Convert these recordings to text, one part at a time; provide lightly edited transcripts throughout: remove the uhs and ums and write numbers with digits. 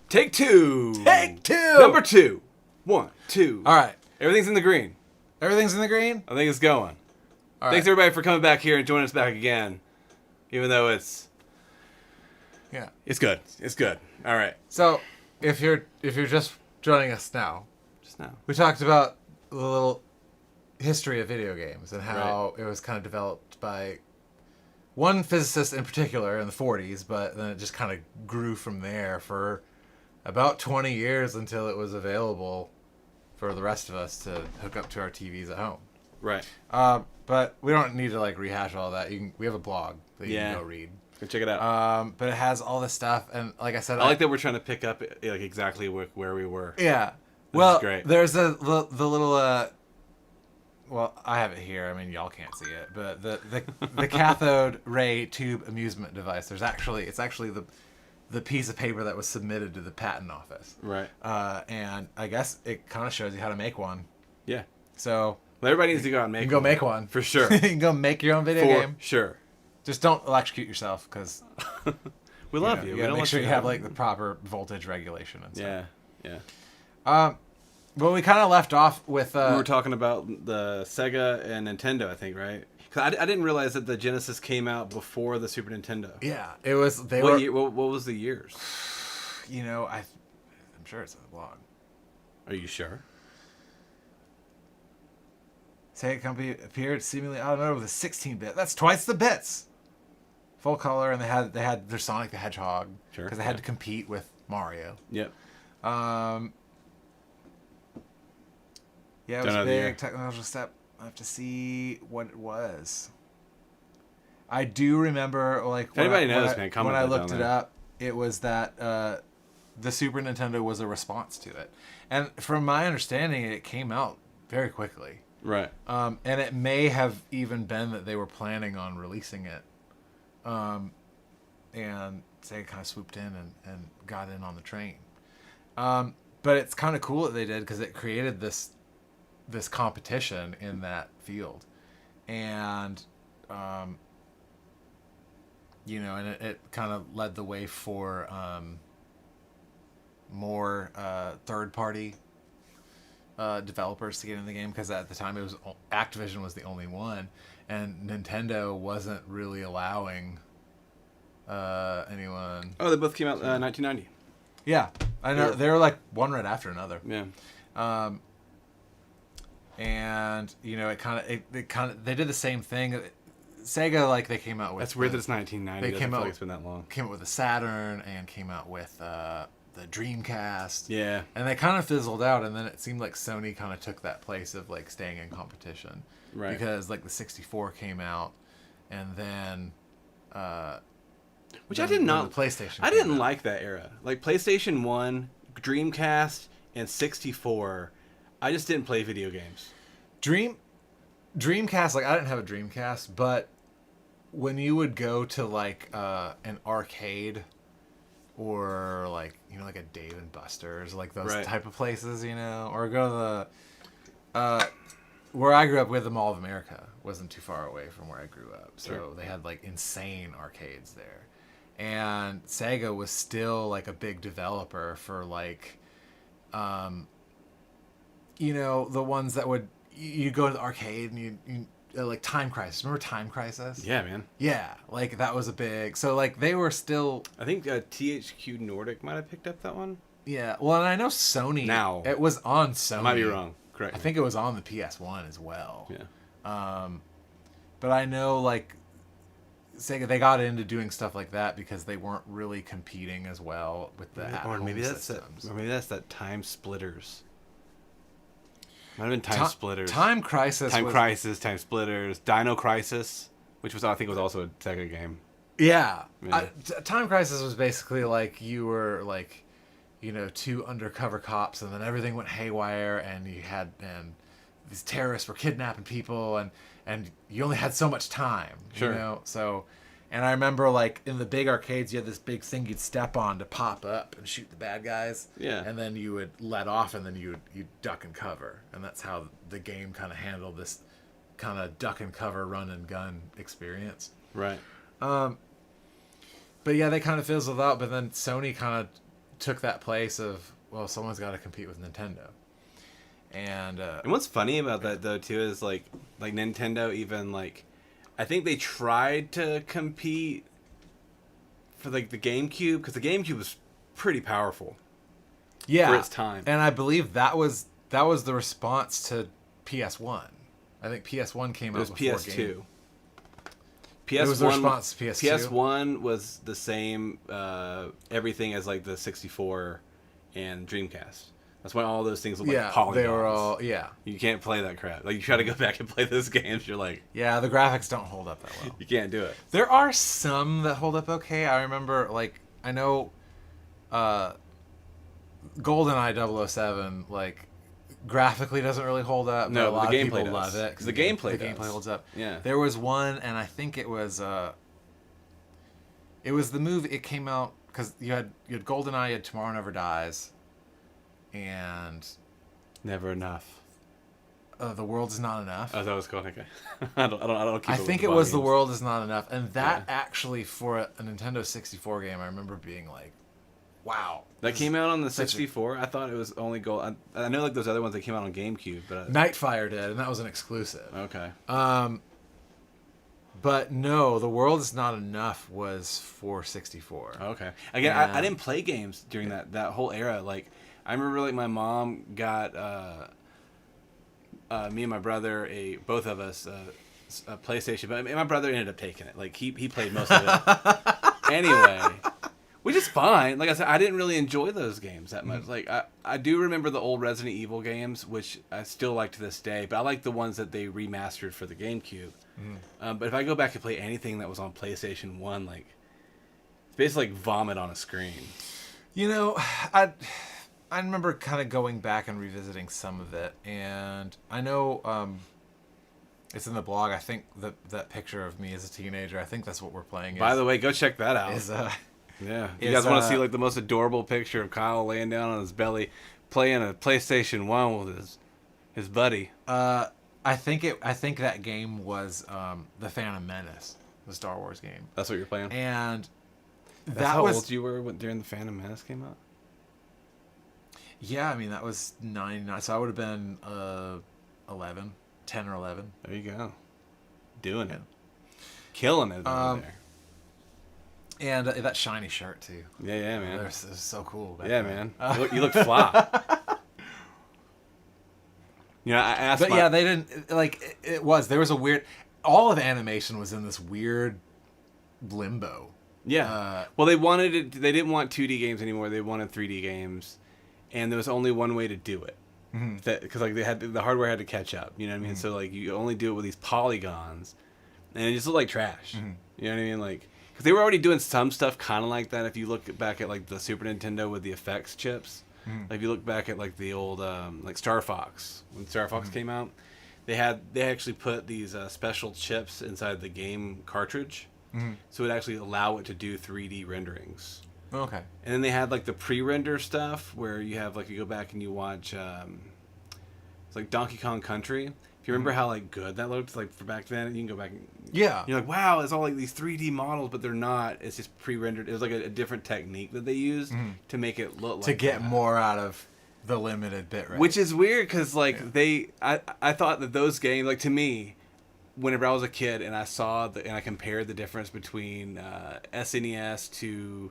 Take two. Take two. Number 2. 1, 2. All right. Everything's in the green. Everything's in the green? I think it's going. All Thanks right. everybody for coming back here and joining us back again. Even though it's good. It's good. All right. So, if you're just joining us now, Just now. we talked about the little history of video games and how it was kind of developed by one physicist in particular in the 40s, but then it just kind of grew from there for about 20 years until it was available for the rest of us to hook up to our TVs at home. Right. But we don't need to rehash all that. We have a blog that you can go read. Go check it out. But it has all this stuff, and like I said, I like that we're trying to pick up exactly where we were. Yeah. This is great. There's the little well, I have it here. I mean, y'all can't see it, but the cathode ray tube amusement device. It's actually the piece of paper that was submitted to the patent office. Right. And I guess it kind of shows you how to make one. Yeah. So Well, everybody needs to go out and make one. you can go make one. For sure. You can go make your own video game. Sure. Just don't electrocute yourself, because We love you. You We gotta don't make want sure you you to have the proper voltage regulation and stuff. Yeah. Well, we kind of left off with We were talking about the Sega and Nintendo, I think, right? Because I didn't realize that the Genesis came out before the Super Nintendo. yeah, it was What was the years? I'm sure it's on the blog. Are you sure? Sega Company appeared seemingly out of nowhere with a 16-bit. That's twice the bits. Full color, and they had their Sonic the Hedgehog, Sure, because they had to compete with Mario. Yep. Yeah, it Don't was know a the year. big technological step. I have to see what it was. I do remember, If anybody knows, man, comment when I that looked down it there. up, it was that the Super Nintendo was a response to it. And from my understanding, it came out very quickly. Right. And it may have even been that they were planning on releasing it. And Sega kind of swooped in and got in on the train. But it's kind of cool that they did, because it created this competition in that field. And, and it kind of led the way for more third-party developers to get in the game, because at the time Activision was the only one, and Nintendo wasn't really allowing anyone. Oh, they both came out 1990. Yeah, I know. They were one right after another. Yeah. And they did the same thing. Sega, they came out with. That's weird that it's 1990. They came out. Like it's been that long. Came out with the Saturn and came out with the Dreamcast. Yeah. And they kind of fizzled out, and then it seemed like Sony kind of took that place of staying in competition. Right. Because the 64 came out, and then. Which I did not. The PlayStation. I didn't out. like that era. PlayStation 1, Dreamcast, and 64. I just didn't play video games. Dreamcast, I didn't have a Dreamcast, but when you would go to an arcade or a Dave and Buster's, those type of places, or go to the where I grew up, with the Mall of America wasn't too far away from where I grew up, so they had insane arcades there, and Sega was still a big developer for the ones that would you go to the arcade and you Time Crisis. Remember Time Crisis? Yeah, man. Yeah, that was a big. So they were still. I think THQ Nordic might have picked up that one. Yeah, well, and I know Sony. Now it was on Sony. I might be wrong. Correct. I think it was on the PS1 as well. Yeah. But I know Sega, they got into doing stuff like that because they weren't really competing as well with the at-home systems. Or maybe that's that Time Splitters. Might have been Time Splitters. Time Crisis. Time Splitters, Dino Crisis, which I think was also a Sega game. Yeah. Time Crisis was basically you were two undercover cops, and then everything went haywire, and these terrorists were kidnapping people, and you only had so much time. Sure. So, and I remember in the big arcades, you had this big thing you'd step on to pop up and shoot the bad guys. Yeah. And then you would let off, and then you'd duck and cover, and that's how the game kind of handled this kind of duck and cover, run and gun experience. Right. But yeah, they kind of fizzled out, but then Sony kind of took that place of, well, someone's got to compete with Nintendo. And what's funny about that though too is like Nintendo even like, I think they tried to compete for like the GameCube, because the GameCube was pretty powerful. Yeah, for its time. And I believe that was the response to PS1. I think PS1 came out before PS2. PS1, it was the response to PS2. PS1 was the same everything as like the 64 and Dreamcast. That's why all those things look like polygons. They were all, You can't play that crap. Like, you try to go back and play those games, you're like... Yeah, the graphics don't hold up that well. You can't do it. There are some that hold up okay. I remember, like, I know GoldenEye 007, like, graphically doesn't really hold up. No, but a lot the of gameplay people does. love it. The gameplay holds up. Yeah. There was one, and I think it was the movie, it came out, because you had GoldenEye, you had Tomorrow Never Dies, and Never Enough. The World Is Not Enough. Oh, that was called, okay. I don't keep I up with think the it was volumes. The World Is Not Enough, and that actually, for a Nintendo 64 game, I remember being like, wow. That came out on the 64? I thought it was only Gold. I know like those other ones that came out on GameCube, but... Nightfire did, and that was an exclusive. Okay. But no, The World Is Not Enough was for 64. Okay. Again, I didn't play games during that whole era. Like, I remember like my mom got me and my brother, both of us, a PlayStation, but my brother ended up taking it. Like, he played most of it. Anyway, which is fine. Like I said, I didn't really enjoy those games that much. Like, I do remember the old Resident Evil games, which I still like to this day, but I like the ones that they remastered for the GameCube. But if I go back and play anything that was on PlayStation 1, like, it's basically like vomit on a screen. You know, I remember kind of going back and revisiting some of it, and I know it's in the blog. I think that picture of me as a teenager, I think that's what we're playing. By the way, go check that out. Yeah. You guys want to see like the most adorable picture of Kyle laying down on his belly playing a PlayStation 1 with his buddy. I think that game was The Phantom Menace, the Star Wars game. That's what you're playing? And that's how old you were during The Phantom Menace came out? Yeah, I mean, that was 99, so I would have been 10 or 11. There you go. Doing it. Killing it over there. And that shiny shirt, too. Yeah, man. It was so cool. Yeah, man. You look fly. You know, I asked But yeah, they didn't, like, there was a weird, all of animation was in this weird limbo. Yeah. Well, they didn't want 2D games anymore. They wanted 3D games. And there was only one way to do it. Because like the hardware had to catch up. You know what I mean? So like you only do it with these polygons. And it just looked like trash. You know what I mean? Like, because they were already doing some stuff kind of like that. If you look back at like the Super Nintendo with the effects chips. Like if you look back at like the old like Star Fox, when Star Fox came out, they actually put these special chips inside the game cartridge, so it actually allow it to do 3D renderings. Okay. And then they had like the pre-render stuff where you have like you go back and you watch it's like Donkey Kong Country. If you remember how like good that looked like for back then, you can go back and you're like, wow, it's all like these 3D models, but they're not. It's just pre-rendered. It was like a different technique that they used to make it look like to get more out of the limited bit rate. Which is weird because like I thought that those games, like to me, whenever I was a kid and I saw and I compared the difference between SNES to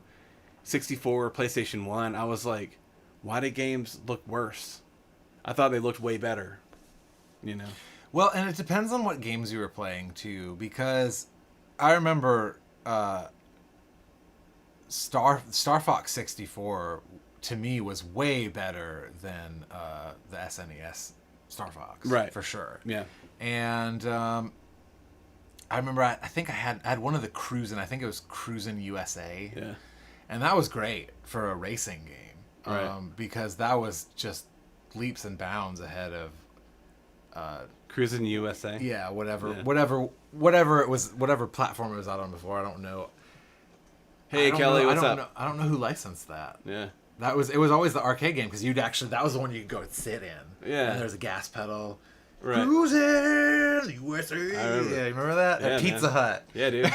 64 or PlayStation 1, I was like, why did games look worse? I thought they looked way better. You know? Well, and it depends on what games you were playing too, because I remember Star Fox 64 to me was way better than the SNES Star Fox, right? For sure. Yeah. And I remember I think I had one of the Cruisin', I think it was Cruisin' USA. Yeah. And that was great for a racing game, right? Because that was just leaps and bounds ahead of Cruisin' USA. Yeah, whatever it was, whatever platform it was out on before. I don't know. Hey Kelly, what's up? I don't know who licensed that. Yeah. It was always the arcade game because that was the one you could go and sit in. Yeah. And there's a gas pedal, Right. Cruising USA. I remember. Yeah, you remember that? Yeah, At Pizza man. Hut. Yeah, dude. And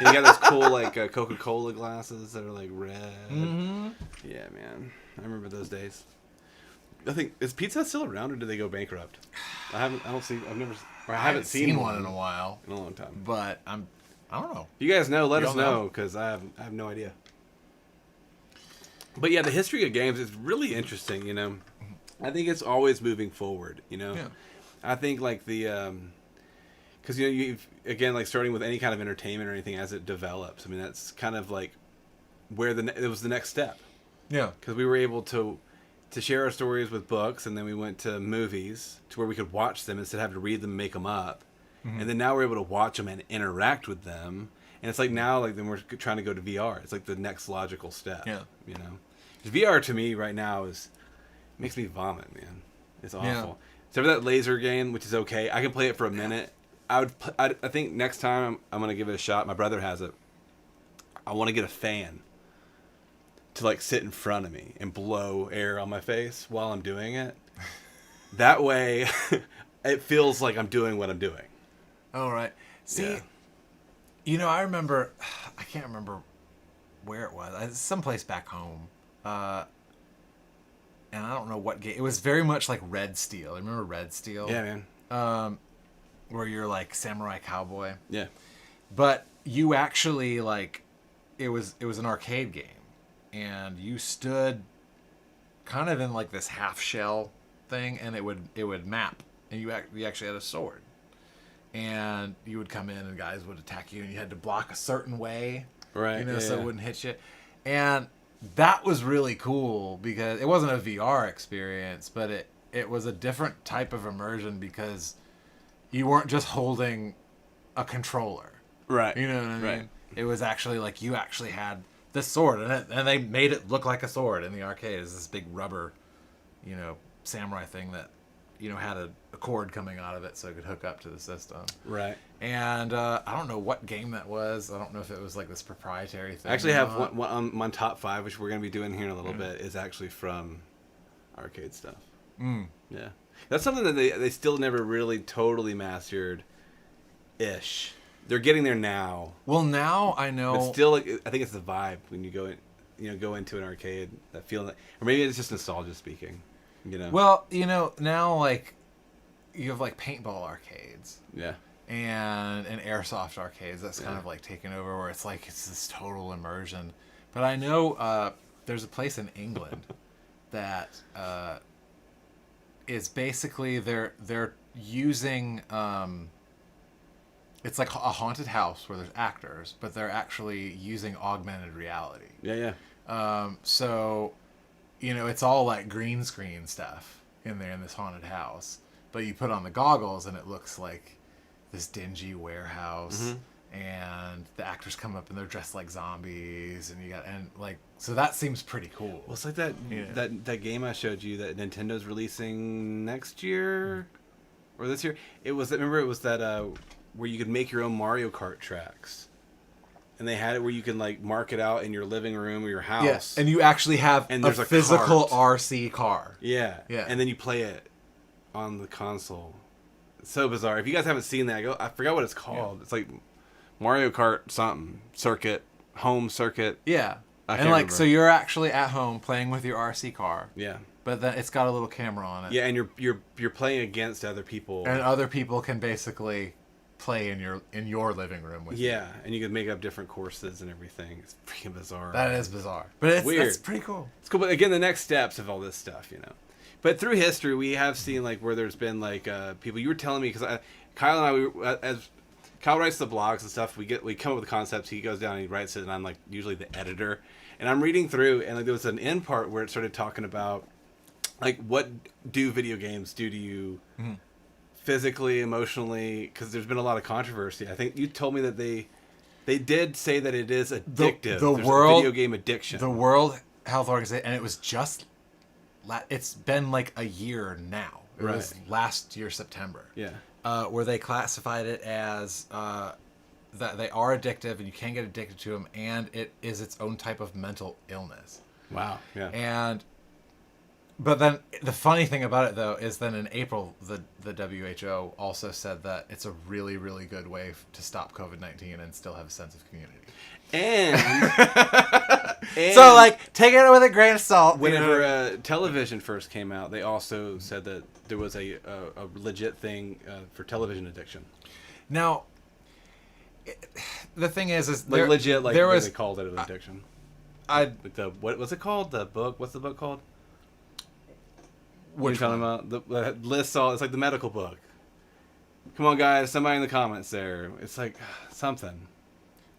you got those cool like Coca-Cola glasses that are like red. Mm-hmm. Yeah, man. I remember those days. I think is Pizza Hut still around or did they go bankrupt? I haven't seen one in a while. In a long time. But I don't know. You guys know, let us don't know? know because I have no idea. But yeah, the history of games is really interesting, you know. I think it's always moving forward, you know. Yeah. I think like the because you know you've again like starting with any kind of entertainment or anything as it develops. I mean that's kind of like where it was the next step. Yeah. Because we were able to share our stories with books, and then we went to movies to where we could watch them instead of having to read them and make them up. Mm-hmm. And then now we're able to watch them and interact with them. And it's like now, like then we're trying to go to VR. It's like the next logical step. Yeah. You know, VR to me right now makes me vomit, man. It's awful. Yeah. Except for that laser game, which is okay. I can play it for a minute. I think next time I'm gonna give it a shot. My brother has it. I want to get a fan to like sit in front of me and blow air on my face while I'm doing it. That way, it feels like I'm doing what I'm doing. All right. See, you know, I remember, I can't remember where it was. It's someplace back home. And I don't know what game. It was very much like Red Steel. Remember Red Steel? Yeah, man. Where you're like samurai cowboy. Yeah. But you actually like, it was an arcade game. And you stood kind of in like this half shell thing, and it would map, and you actually had a sword, and you would come in and guys would attack you, and you had to block a certain way, right? You know, so it wouldn't hit you, and that was really cool because it wasn't a VR experience, but it was a different type of immersion because you weren't just holding a controller, right? You know what I mean? Right. It was actually like you actually had this sword, and they made it look like a sword in the arcade. It's this big rubber, you know, samurai thing that, you know, had a cord coming out of it so it could hook up to the system. Right. And I don't know what game that was. I don't know if it was like this proprietary thing. I actually have one on top 5, which we're going to be doing here in a little bit, is actually from arcade stuff. Mm. Yeah. That's something that they still never really totally mastered-ish. They're getting there now. Well, now I know. But still, I think it's the vibe when you go into an arcade. That feeling, or maybe it's just nostalgia speaking. You know. Well, you know, now like you have like paintball arcades. Yeah. And airsoft arcades. That's kind of like taken over, where it's like it's this total immersion. But I know there's a place in England that is basically they're using. It's like a haunted house where there's actors, but they're actually using augmented reality. Yeah. So, you know, it's all like green screen stuff in there in this haunted house. But you put on the goggles and it looks like this dingy warehouse. Mm-hmm. And the actors come up and they're dressed like zombies, so that seems pretty cool. Well, it's like that that game I showed you that Nintendo's releasing next year or this year. It was that where you could make your own Mario Kart tracks. And they had it where you can like mark it out in your living room or your house. Yes, and you actually have a physical RC car. Yeah. And then you play it on the console. It's so bizarre. If you guys haven't seen that, I forgot what it's called. Yeah. It's like Mario Kart something home circuit. Yeah. I can't remember. So you're actually at home playing with your RC car. Yeah. But then it's got a little camera on it. Yeah, and you're playing against other people. And other people can basically play in your living room with you. Yeah, and you can make up different courses and everything. It's freaking bizarre. That is bizarre. But it's weird. It's pretty cool. It's cool, but again, the next steps of all this stuff, you know. But through history, we have seen like where there's been like people. You were telling me because Kyle and I, as Kyle writes the blogs and stuff, we come up with concepts. He goes down and he writes it, and I'm like usually the editor. And I'm reading through, and like there was an end part where it started talking about like what do video games do to you. Mm-hmm. Physically, emotionally, because there's been a lot of controversy. I think you told me that they did say that it is addictive. The there's world, video game addiction. The World Health Organization, and it was just, it's been like a year now. It was last year, September. Yeah. Where they classified it as that they are addictive and you can get addicted to them, and it is its own type of mental illness. Wow. Yeah. And But then the funny thing about it, though, is then in April, the WHO also said that it's a really, really good way to stop COVID-19 and still have a sense of community. And so, like, take it with a grain of salt. Whenever television first came out, they also said that there was a legit thing for television addiction. Now, the thing is like legit, like there was, they called it an addiction. Like what was it called? The book? What's the book called? What are you talking about? The lists all. It's like the medical book. Come on, guys! Somebody in the comments there. It's like something.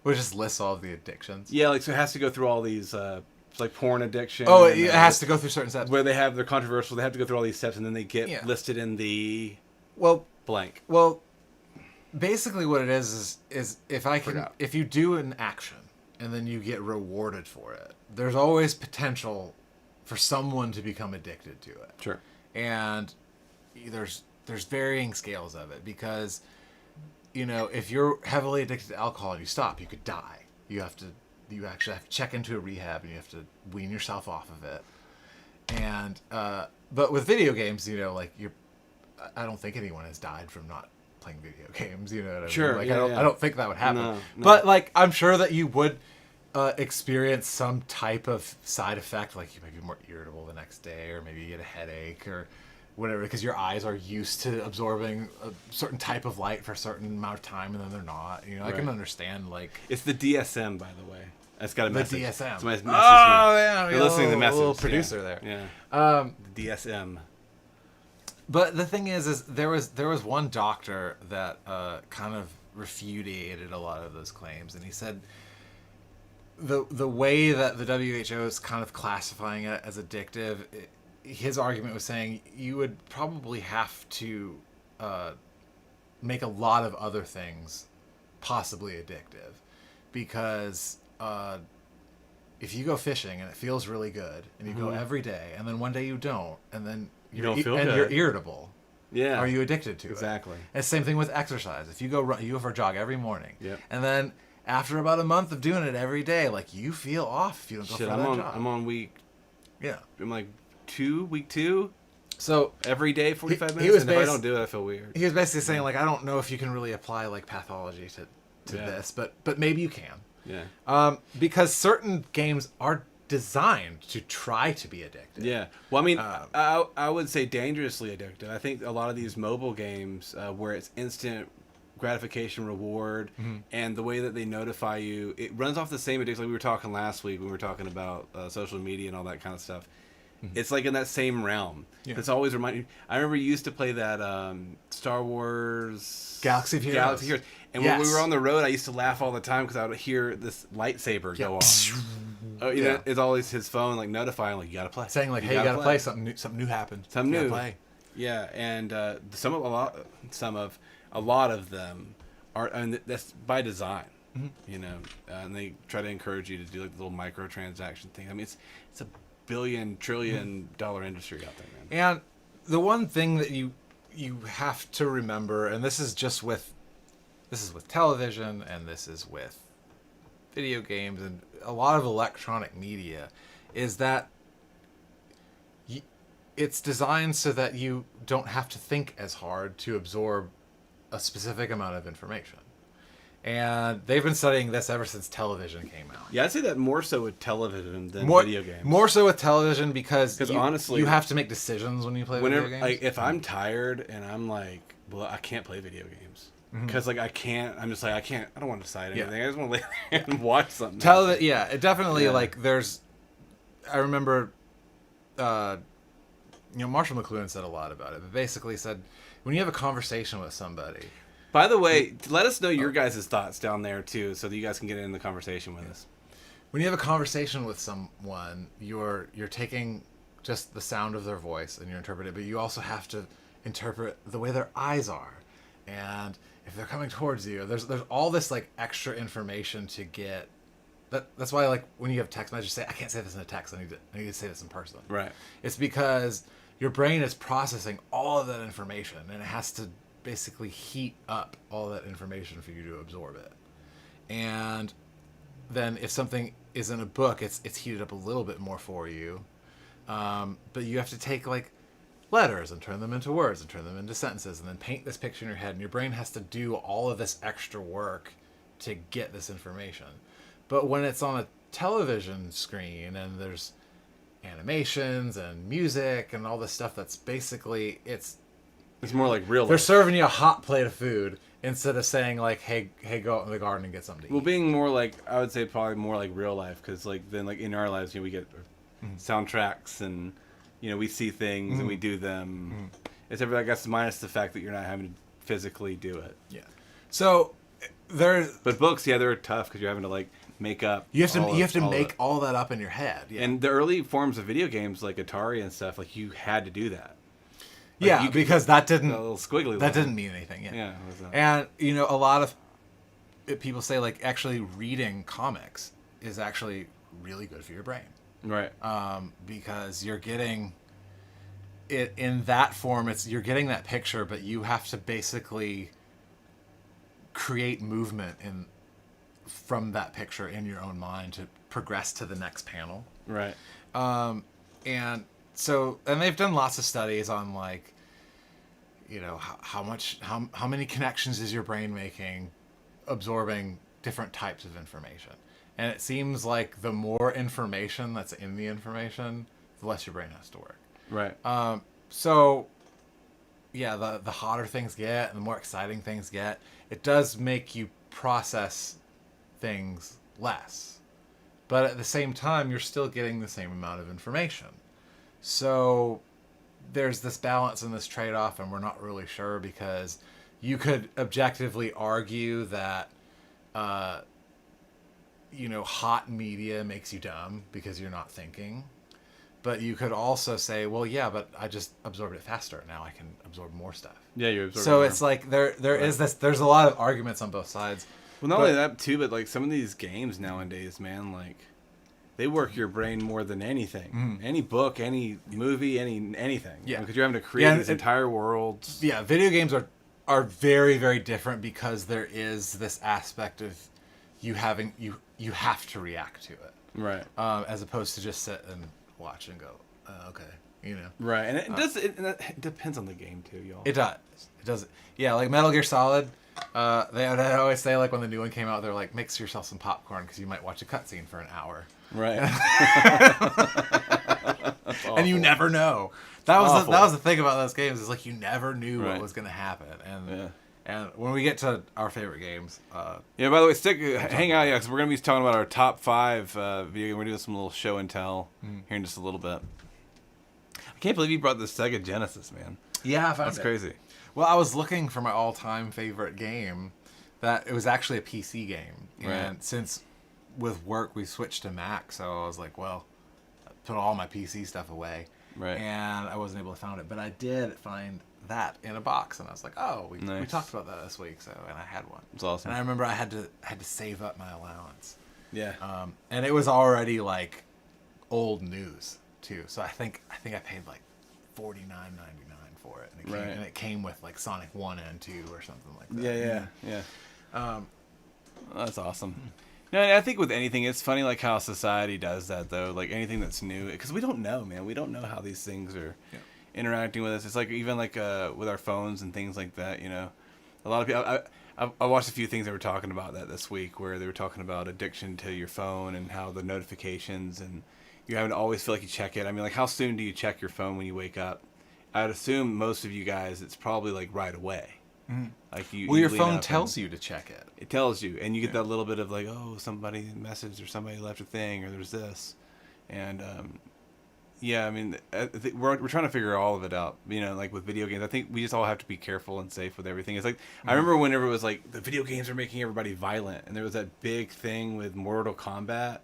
Which just lists all of the addictions. Yeah, like so it has to go through all these. It's like porn addiction. Oh, it has to go through certain steps. Where they're controversial. They have to go through all these steps, and then they get listed in the blank. Well, basically, what it is if you do an action and then you get rewarded for it, there's always potential for someone to become addicted to it. Sure. And there's varying scales of it because, if you're heavily addicted to alcohol and you stop, you could die. You actually have to check into a rehab and you have to wean yourself off of it. And but with video games, I don't think anyone has died from not playing video games. You know what I mean? Sure. Like I don't think that would happen. No. But like I'm sure that you would experience some type of side effect, like you might be more irritable the next day, or maybe you get a headache or whatever, because your eyes are used to absorbing a certain type of light for a certain amount of time, and then they're not. Right. I can understand it's the DSM, by the way. It's got a message. The DSM. Somebody's message yeah, you're listening to the message. A little producer there. Yeah. The DSM. But the thing is there was one doctor that kind of refuted a lot of those claims, and he said the way that the WHO is kind of classifying it as addictive, his argument was saying you would probably have to make a lot of other things possibly addictive, because if you go fishing and it feels really good and you go every day and then one day you don't, and then you're irritable. Yeah. Are you addicted to it? Exactly. And same thing with exercise. If you go for a jog every morning, yep. and then after about a month of doing it every day, like you feel off if you don't go for that jog. I'm on week. Yeah. I'm like week 2. So every day, 45 minutes. And if I don't do it, I feel weird. He was basically saying, like, I don't know if you can really apply like pathology to this, but maybe you can. Yeah. Because certain games are designed to try to be addictive. Yeah. Well, I mean, I would say dangerously addictive. I think a lot of these mobile games where it's instant gratification reward, and the way that they notify you, it runs off the same addiction. Like we were talking last week when we were talking about social media and all that kind of stuff. It's like in that same realm. Yeah. It's always reminding. I remember you used to play that Star Wars Galaxy of Heroes. And when we were on the road, I used to laugh all the time because I would hear this lightsaber go off. It's always his phone like notifying, like you gotta play, saying like, hey, you gotta play. Something new happened. Something new. Play. Yeah, and a lot of them are, and that's by design. And they try to encourage you to do like the little microtransaction thing. I mean, it's a billion-trillion-dollar industry out there, man. And the one thing that you have to remember, and this is with television, and this is with video games, and a lot of electronic media, is that it's designed so that you don't have to think as hard to absorb a specific amount of information. And they've been studying this ever since television came out. Yeah, I'd say that more so with television than video games. More so with television because honestly, you have to make decisions when you play video games. Like, if I'm tired and I'm like, well, I can't play video games. Because like I can't. I'm just like I can't. I don't want to decide anything. I just want to lay there and watch something. It definitely like there's. I remember, Marshall McLuhan said a lot about it, but basically said when you have a conversation with somebody. By the way, let us know your guys' thoughts down there too, so that you guys can get in the conversation with us. When you have a conversation with someone, you're taking just the sound of their voice and you're interpreting it, but you also have to interpret the way their eyes are, and if they're coming towards you, there's all this like extra information to get. That's why like when you have text messages, say I can't say this in a text. I need to say this in person. Right. It's because your brain is processing all of that information, and it has to basically heat up all that information for you to absorb it. And then if something is in a book, it's heated up a little bit more for you. But you have to take like letters and turn them into words and turn them into sentences and then paint this picture in your head, and your brain has to do all of this extra work to get this information. But when it's on a television screen and there's animations and music and all this stuff, that's basically it's more like real life. They're serving you a hot plate of food instead of saying like, hey, go out in the garden and get something to eat. Well, being more like, I would say probably more like real life, because like then like in our lives, we get soundtracks and we see things and we do them. Except for, I guess, minus the fact that you're not having to physically do it. Yeah. So but books, they're tough because you're having to like make up. You have to make all that up in your head. Yeah. And the early forms of video games like Atari and stuff, like you had to do that. Like, because that didn't a little squiggly that didn't mean anything. Yeah. Yeah. And a lot of people say like actually reading comics is actually really good for your brain. Right. Because you're getting it in that form. You're getting that picture, but you have to basically create movement from that picture in your own mind to progress to the next panel. Right. And they've done lots of studies on like, how many connections is your brain making, absorbing different types of information. And it seems like the more information that's in the information, the less your brain has to work. Right. The hotter things get and the more exciting things get, it does make you process things less. But at the same time, you're still getting the same amount of information. So there's this balance and this trade-off, and we're not really sure, because you could objectively argue that hot media makes you dumb because you're not thinking. But you could also say, well, yeah, but I just absorbed it faster. Now I can absorb more stuff. Yeah, you absorb. So it's like there is this. There's a lot of arguments on both sides. Well, not only that too, but like some of these games nowadays, man, like they work your brain more than anything. Any book, any movie, anything. Yeah, because you're having to create these entire worlds. Yeah, video games are very, very different because there is this aspect of you have to react to it, right? As opposed to just sit and watch and go, okay, Right, and it depends on the game too, y'all. It does. Yeah, like Metal Gear Solid. They always say like when the new one came out, they're like, mix yourself some popcorn because you might watch a cutscene for an hour. Right. And you never know. That was the thing about those games, is like you never knew what was going to happen. And when we get to our favorite games, by the way, hang out, because we're going to be talking about our top 5 video game. We're doing some little show and tell here in just a little bit. I can't believe you brought the Sega Genesis, man. Yeah, I found that's crazy. Well, I was looking for my all-time favorite game. That it was actually a PC game, and since with work we switched to Mac, so I was like, well, I put all my PC stuff away, and I wasn't able to find it, but I did find that in a box, and I was like, oh, we talked about that this week, and I had one. It's awesome. And I remember I had to save up my allowance. Yeah. And it was already like old news too, so I think I paid like $49.99 for it, and it came with like Sonic 1 and 2 or something like that. Yeah. That's awesome. No, I think with anything, it's funny like how society does that though. Like anything that's new, because we don't know, man. We don't know how these things are interacting with us. It's like even like with our phones and things like that. A lot of people. I watched a few things that were talking about that this week, where they were talking about addiction to your phone and how the notifications and you having to always feel like you check it. I mean, like how soon do you check your phone when you wake up? I'd assume most of you guys, it's probably like right away. Like your phone tells you to check it. It tells you, and you get that little bit of like, oh, somebody messaged or somebody left a thing or there's this, and I mean, we're trying to figure all of it out. Like with video games, I think we just all have to be careful and safe with everything. It's like I remember whenever it was like the video games are making everybody violent, and there was that big thing with Mortal Kombat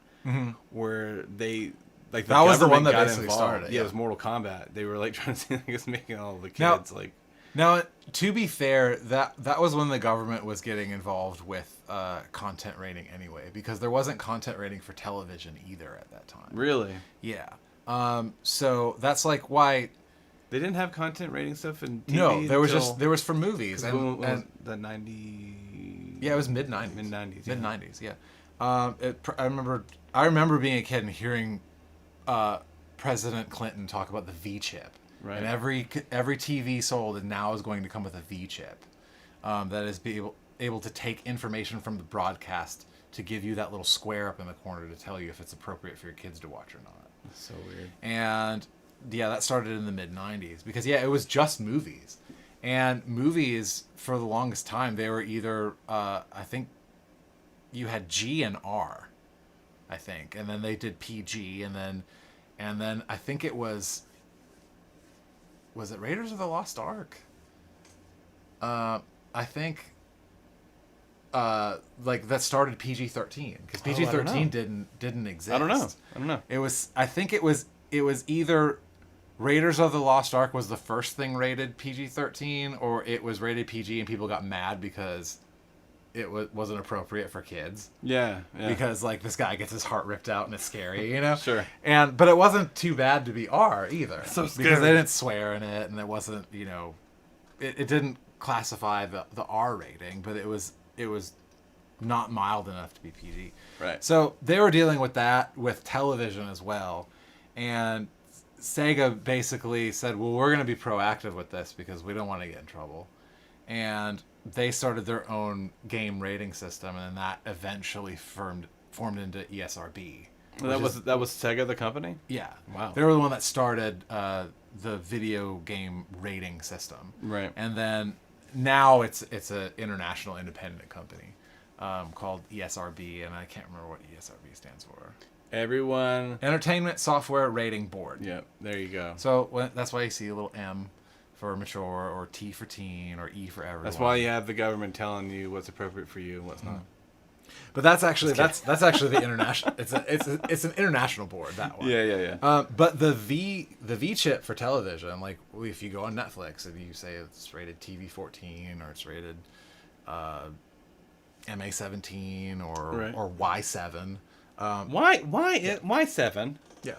where they. Like that was the one that basically started. Yeah, it was Mortal Kombat. They were like trying to see like it's making all the kids Now, to be fair, that was when the government was getting involved with content rating anyway, because there wasn't content rating for television either at that time. Really? Yeah. So that's like why they didn't have content rating stuff in TV. No, there was for movies and the 90s. Yeah, it was mid 90s. Mid 90s. Mid 90s. Yeah. I remember being a kid and hearing President Clinton talk about the V chip. Right. And every TV sold now is going to come with a V chip that is able to take information from the broadcast to give you that little square up in the corner to tell you if it's appropriate for your kids to watch or not. That's so weird. And yeah, that started in the mid-90s because it was just movies. And movies for the longest time, they were either I think you had G and R, I think, and then they did PG, and then I think it was it Raiders of the Lost Ark? I think like that started PG-13 because PG-13 didn't exist. I don't know. I think it was either Raiders of the Lost Ark was the first thing rated PG-13, or it was rated PG and people got mad because it wasn't appropriate for kids. Yeah. Because like this guy gets his heart ripped out and it's scary, you know. Sure. But it wasn't too bad to be R either. So scary. Because they didn't swear in it, and it wasn't, you know, it didn't classify the R rating, but it was not mild enough to be PG. Right. So they were dealing with that with television as well, and Sega basically said, well, we're going to be proactive with this because we don't want to get in trouble. And they started their own game rating system, and then that eventually formed into ESRB. That was Sega, the company? Yeah. Wow. They were the one that started the video game rating system. Right. And then now it's an international independent company called ESRB, and I can't remember what ESRB stands for. Everyone. Entertainment Software Rating Board. Yep. There you go. So that's why you see a little M for mature, or T for teen, or E for everyone. That's why you have the government telling you what's appropriate for you and what's not. But that's actually actually the international. It's an international board, that one. Yeah. But the V chip for television, like if you go on Netflix and you say it's rated TV-14 or it's rated MA-17 or Y7. Why 7? Yeah.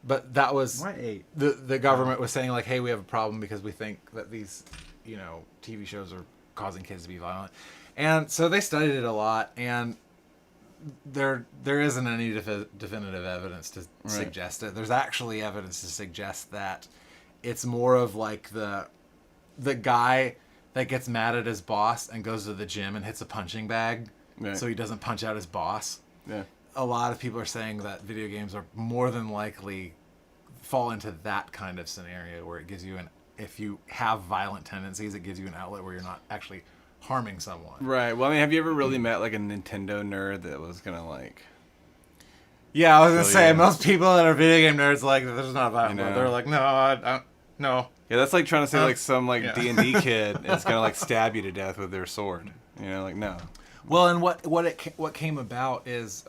But that was Why 8? The government was saying like, hey, we have a problem because we think that these, you know, TV shows are causing kids to be violent. And so they studied it a lot, and there isn't any definitive evidence to suggest it. There's actually evidence to suggest that it's more of like the guy that gets mad at his boss and goes to the gym and hits a punching bag so he doesn't punch out his boss. Yeah. A lot of people are saying that video games are more than likely fall into that kind of scenario where it gives you if you have violent tendencies, it gives you an outlet where you're not actually harming someone. Right. Well, I mean, have you ever really met like a Nintendo nerd that was gonna like? Yeah, I was gonna say most people that are video game nerds like there's not violence. You know. They're like, no, I don't, no. Yeah, that's like trying to say like some like D&D kid is gonna like stab you to death with their sword. You know, like no. Well, and what came about is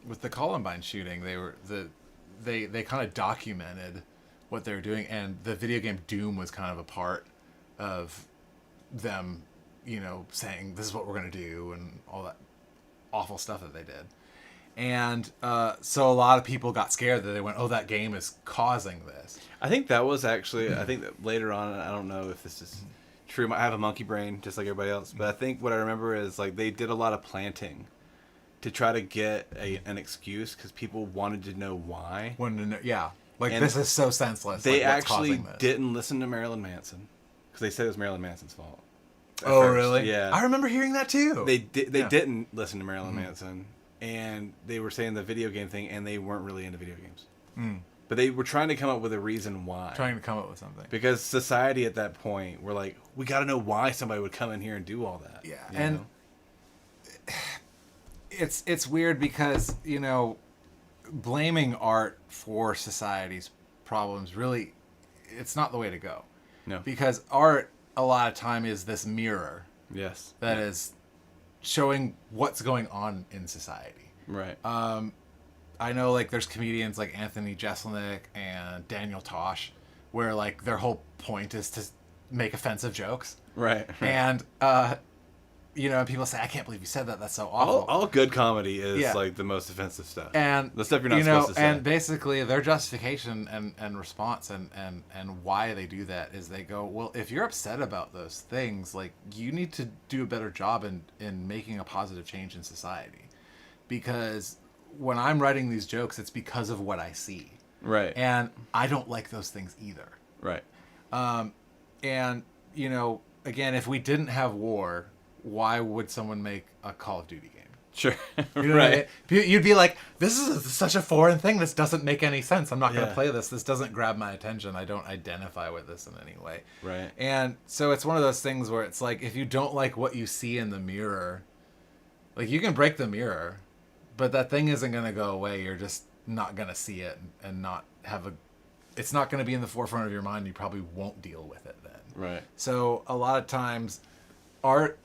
with the Columbine shooting, they kind of documented what they were doing, and the video game Doom was kind of a part of them, you know, saying this is what we're gonna do and all that awful stuff that they did. And so a lot of people got scared that they went, oh, that game is causing this. I think that was actually, I think that later on, I don't know if this is true. I have a monkey brain just like everybody else, but I think what I remember is like they did a lot of planting to try to get an excuse because people wanted to know why. Yeah, like and this is so senseless. They like, actually didn't listen to Marilyn Manson because they said it was Marilyn Manson's fault. Oh, really? Yeah. I remember hearing that too. They didn't listen to Marilyn Manson, and they were saying the video game thing, and they weren't really into video games. But they were trying to come up with a reason why. Trying to come up with something. Because society at that point, we're like, we got to know why somebody would come in here and do all that. Yeah, and it's weird because, you know, blaming art for society's problems really, it's not the way to go. No. Because art, a lot of time, is this mirror. Yes. That is showing what's going on in society. Right. I know, like, there's comedians like Anthony Jeselnik and Daniel Tosh where, like, their whole point is to make offensive jokes. Right. And, you know, people say, I can't believe you said that. That's so awful. All good comedy is, like, the most offensive stuff. And the stuff you're not supposed to say. And basically, their justification and response and why they do that is they go, well, if you're upset about those things, like, you need to do a better job in making a positive change in society. Because when I'm writing these jokes, it's because of what I see. Right. And I don't like those things either. Right. And, you know, again, if we didn't have war, why would someone make a Call of Duty game? Sure. You know what I mean? You'd be like, this is such a foreign thing. This doesn't make any sense. I'm not going to play this. This doesn't grab my attention. I don't identify with this in any way. Right. And so it's one of those things where it's like, if you don't like what you see in the mirror, like, you can break the mirror, but that thing isn't going to go away. You're just not going to see it and not have it's not going to be in the forefront of your mind. You probably won't deal with it then. Right. So a lot of times art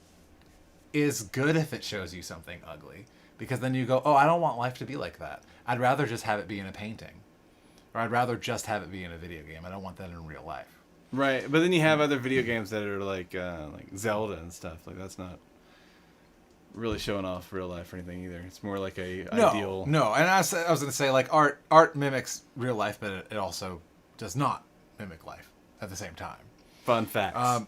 is good if it shows you something ugly, because then you go, oh, I don't want life to be like that. I'd rather just have it be in a painting, or I'd rather just have it be in a video game. I don't want that in real life. Right. But then you have other video games that are like Zelda and stuff. Like, that's not really showing off real life or anything either. It's more like ideal. No. And I was going to say, like, art mimics real life, but it also does not mimic life at the same time. Fun facts.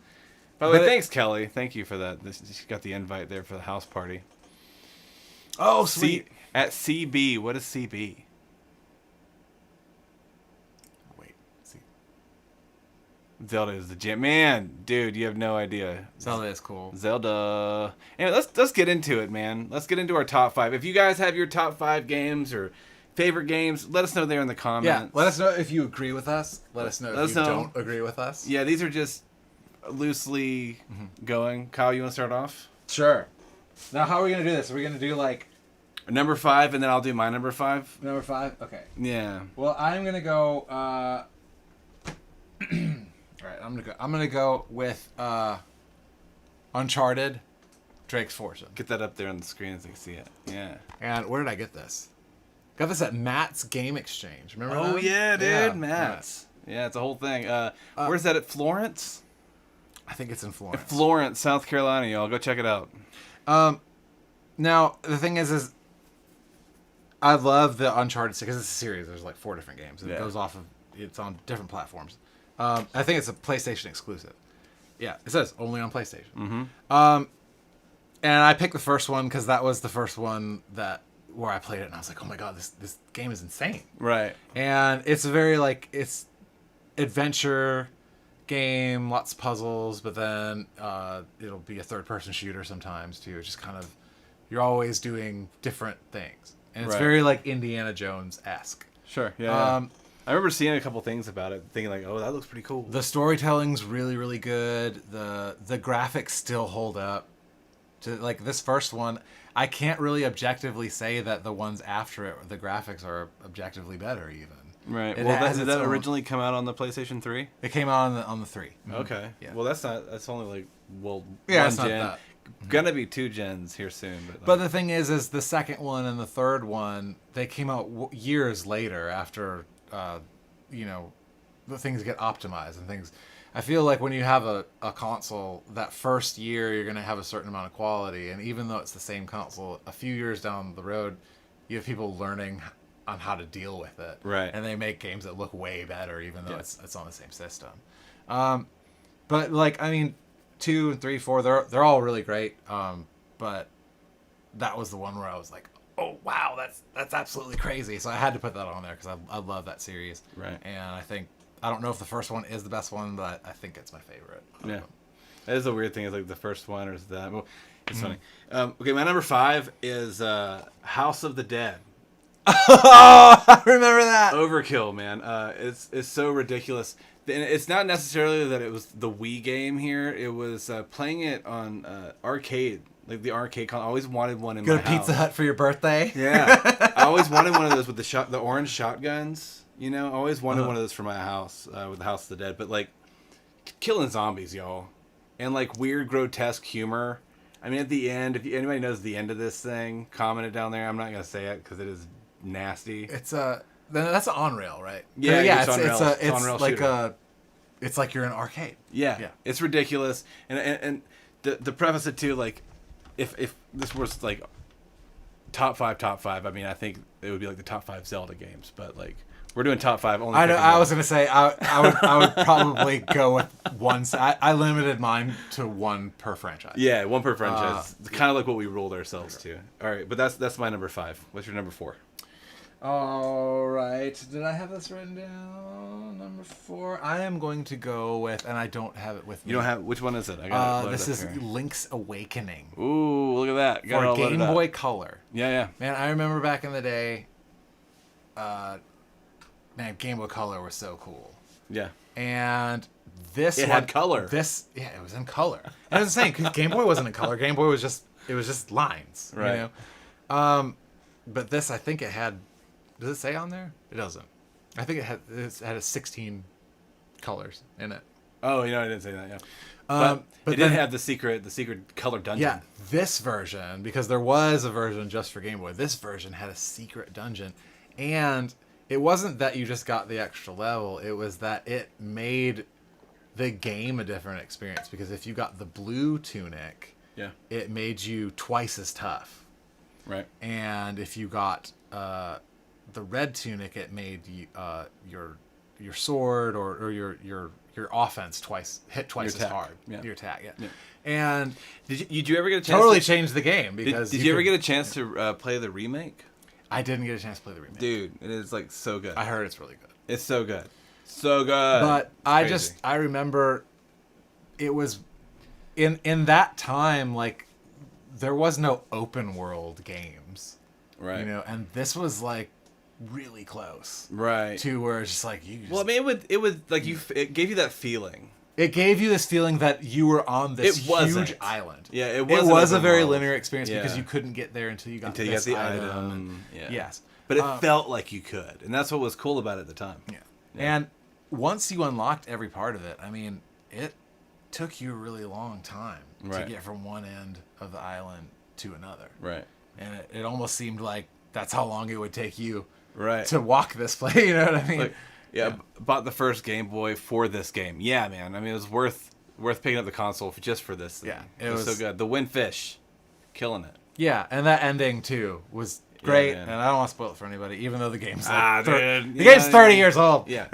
By the way, thanks, Kelly. Thank you for that. She got the invite there for the house party. Oh, sweet. At CB. What is CB? Wait. See. Zelda is the jam. Man, dude, you have no idea. Zelda is cool. Zelda. Anyway, let's get into it, man. Let's get into our top 5. If you guys have your top 5 games or favorite games, let us know there in the comments. Yeah, let us know if you agree with us. Let us know if you don't agree with us. Yeah, these are just loosely going. Kyle, you want to start off? Sure. Now, how are we going to do this? Are we going to do, like, number 5, and then I'll do my number 5? Number 5? Okay. Yeah. Well, I'm going to go, all right, I'm going to go with Uncharted, Drake's Fortune. Get that up there on the screen so you can see it. Yeah. And where did I get this? Got this at Matt's Game Exchange. Remember that? Oh, yeah, dude. Matt's. Yeah, it's a whole thing. Where's that, at Florence? I think it's in Florence. Florence, South Carolina, y'all. Go check it out. Now, the thing is I love the Uncharted, because it's a series. There's like 4 different games. And it goes off of, it's on different platforms. I think it's a PlayStation exclusive. Yeah, it says only on PlayStation. Mm-hmm. And I picked the first one because that was the first one where I played it, and I was like, oh my god, this game is insane. Right. And it's a very, like, it's adventure game, lots of puzzles, but then it'll be a third-person shooter sometimes too. It's just kind of, you're always doing different things, and it's very like Indiana Jones-esque. Sure. Yeah. I remember seeing a couple things about it, thinking like, oh, that looks pretty cool. The storytelling's really, really good. The graphics still hold up. To, like, this first one, I can't really objectively say that the ones after it, the graphics are objectively better even. Right. Did that originally come out on the PlayStation 3? It came out on the 3. Okay. Yeah. Well, that's only like, one it's gen. Not that. Gonna be 2 gens here soon. But the thing is the second one and the third one, they came out years later after, the things get optimized and things. I feel like when you have a console, that first year you're going to have a certain amount of quality. And even though it's the same console, a few years down the road, you have people learning on how to deal with it. Right. And they make games that look way better, even though it's on the same system. But, like, I mean, 2 and 3, 4, they're all really great. But that was the one where I was like, oh, wow, that's absolutely crazy. So I had to put that on there because I love that series. Right. And I don't know if the first one is the best one, but I think it's my favorite. Yeah. That is the weird thing, is like the first one or is that. Well, it's funny. Okay, my number 5 is House of the Dead. Oh, I remember that. Overkill, man. It's so ridiculous. And it's not necessarily that it was the Wii game here. It was playing it on arcade. Like the arcade con. I always wanted one in my house. Go to Pizza Hut for your birthday? Yeah. I always wanted one of those with the orange shotguns. You know, I always wanted one of those for my house with the House of the Dead. But, like, killing zombies, y'all. And, like, weird, grotesque humor. I mean, at the end, if anybody knows the end of this thing, comment it down there. I'm not going to say it because it is nasty. It's that's an on-rail, right? Yeah, it's on-rail like shooter. It's like you're in an arcade. Yeah. It's ridiculous. And the preface it too, like, if this was, like, top 5, I mean, I think it would be, like, the top 5 Zelda games. But, like, we're doing top 5 only. I was gonna say I would probably go with one. I limited mine to 1 per franchise. Yeah, 1 per franchise. It's kind of like what we ruled ourselves to. All right, but that's my number 5. What's your number 4? All right. Did I have this written down? Number 4. I am going to go with, and I don't have it with me. You don't have, which one is it? I got it. This is here. Link's Awakening. Ooh, look at that. For Game Boy Color. Yeah. Man, I remember back in the day, Game Boy Color was so cool. Yeah. And this had color. It was in color. And I was saying, because Game Boy wasn't in color. Game Boy was just lines. Right. You know? But this, I think it had. Does it say on there? It doesn't. I think it had 16 colors in it. Oh, I didn't say that. Yeah. But it did have the secret color dungeon. Yeah, this version, because there was a version just for Game Boy. This version had a secret dungeon, and it wasn't that you just got the extra level. It was that it made the game a different experience, because if you got the blue tunic, it made you twice as tough. Right. And if you got the red tunic, it made you, your sword or your offense twice as hard. Yeah. Your attack, yeah. And did you ever get a chance totally change the game, because did you ever get a chance to play the remake? I didn't get a chance to play the remake. Dude, it is like so good. I heard it's really good. It's so good. So good. But I remember it was in that time, like, there was no open world games. Right. And this was like really close. Right. To where it's just like you just, well, I mean, it would like it gave you that feeling. It gave you this feeling that you were on this huge island. Yeah, it was a very linear experience, because you couldn't get there until you got the item. Yes. But it felt like you could, and that's what was cool about it at the time. Yeah. And once you unlocked every part of it, I mean, it took you a really long time to get from one end of the island to another. Right. And it almost seemed like that's how long it would take you right. to walk this play. You know what I mean? Like, bought the first Game Boy for this game. Yeah, man. I mean, it was worth picking up the console just for this thing. Yeah, it was so good. The Windfish, killing it. Yeah, and that ending too was great. Yeah, and I don't want to spoil it for anybody, even though the game's dude. The game's 30 years old. Yeah.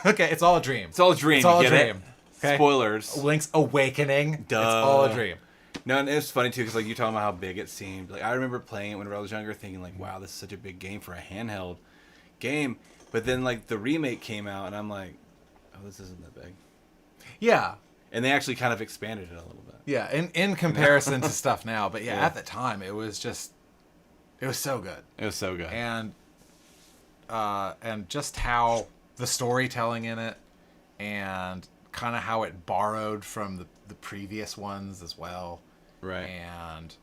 Okay, it's all a dream. It's all a dream. It's all a dream. Okay? Spoilers. Link's Awakening. Duh. It's all a dream. No, and it was funny too, because like you talking about how big it seemed. Like I remember playing it whenever I was younger, thinking like, "Wow, this is such a big game for a handheld game." But then like the remake came out, and I'm like, "Oh, this isn't that big." Yeah. And they actually kind of expanded it a little bit. Yeah, in comparison to stuff now, but at the time it was so good. It was so good. And just how the storytelling in it, and kind of how it borrowed from the previous ones as well. Right. And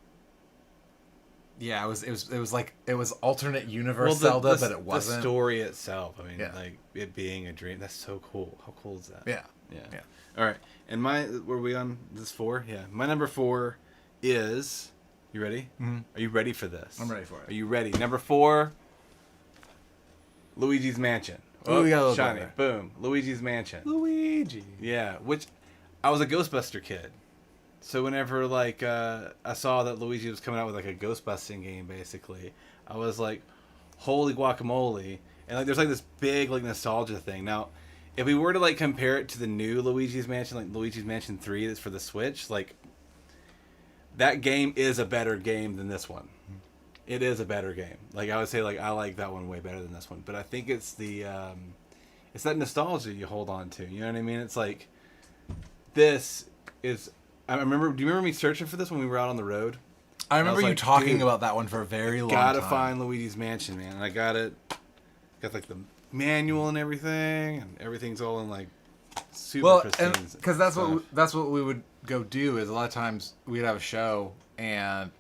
yeah, it was alternate universe Zelda, but it wasn't. The story itself, I mean, like it being a dream. That's so cool. How cool is that? Yeah. All right. And were we on this 4? Yeah. My number 4 is, you ready? Mm-hmm. Are you ready for this? I'm ready for it. Are you ready? Number 4, Luigi's Mansion. Oh, we got a little shiny. better. Boom. Luigi's Mansion. Luigi. Yeah. Which, I was a Ghostbuster kid. So whenever like I saw that Luigi was coming out with like a Ghostbusting game, basically, I was like, holy guacamole. And like there's like this big like nostalgia thing. Now, if we were to like compare it to the new Luigi's Mansion, like Luigi's Mansion 3 that's for the Switch, like that game is a better game than this one. It is a better game. Like I would say like I like that one way better than this one. But I think it's it's that nostalgia you hold on to. You know what I mean? It's like this is do you remember me searching for this when we were out on the road? I remember you talking about that one for a very long time. Gotta find Luigi's Mansion, man. And I got it. Got like the manual and everything, and everything's all in like super pristine. Because that's what we would go do. Is a lot of times we'd have a show and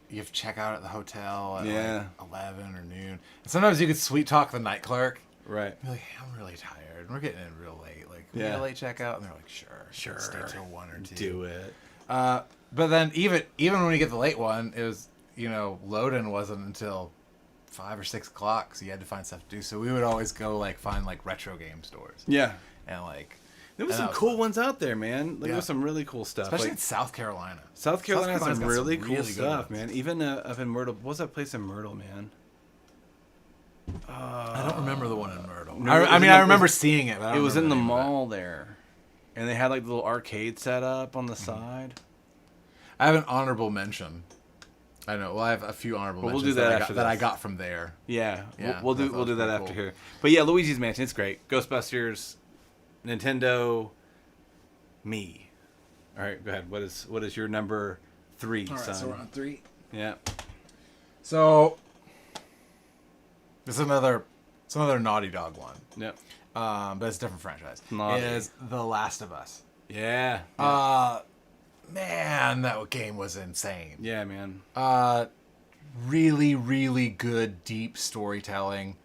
you have to check out at the hotel at like 11 or noon. And sometimes you could sweet talk the night clerk. Right. Be like, hey, I'm really tired. We're getting in real late. Like, we get a late checkout, and they're like, sure, stay till 1 or 2. Do it. But then even when we get the late one, it was loading wasn't until 5 or 6 o'clock, so you had to find stuff to do. So we would always go like find like retro game stores. Yeah. And like there was some cool ones out there, man. Like there was some really cool stuff. Especially like, in South Carolina. South Carolina has some really cool stuff, ones. man. Even up in Myrtle. What was that place in Myrtle, man? I don't remember the one in Myrtle. I remember seeing it. But I don't it was in the remember mall there, and they had like the little arcade set up on the side. I have an honorable mention. I know. Well, I have a few honorable We'll mentions do that after that I this. got from there. Yeah, Yeah, we'll do that after cool. here. But yeah, Luigi's Mansion, it's great. Ghostbusters, Nintendo, me. All right, go ahead. What is your number 3, All right, son? so we're on 3. Yeah. So it's another Naughty Dog one. Yep. But it's a different franchise. Naughty. It is The Last of Us. Yeah. Man, that game was insane. Yeah, man. Really, really good, deep storytelling.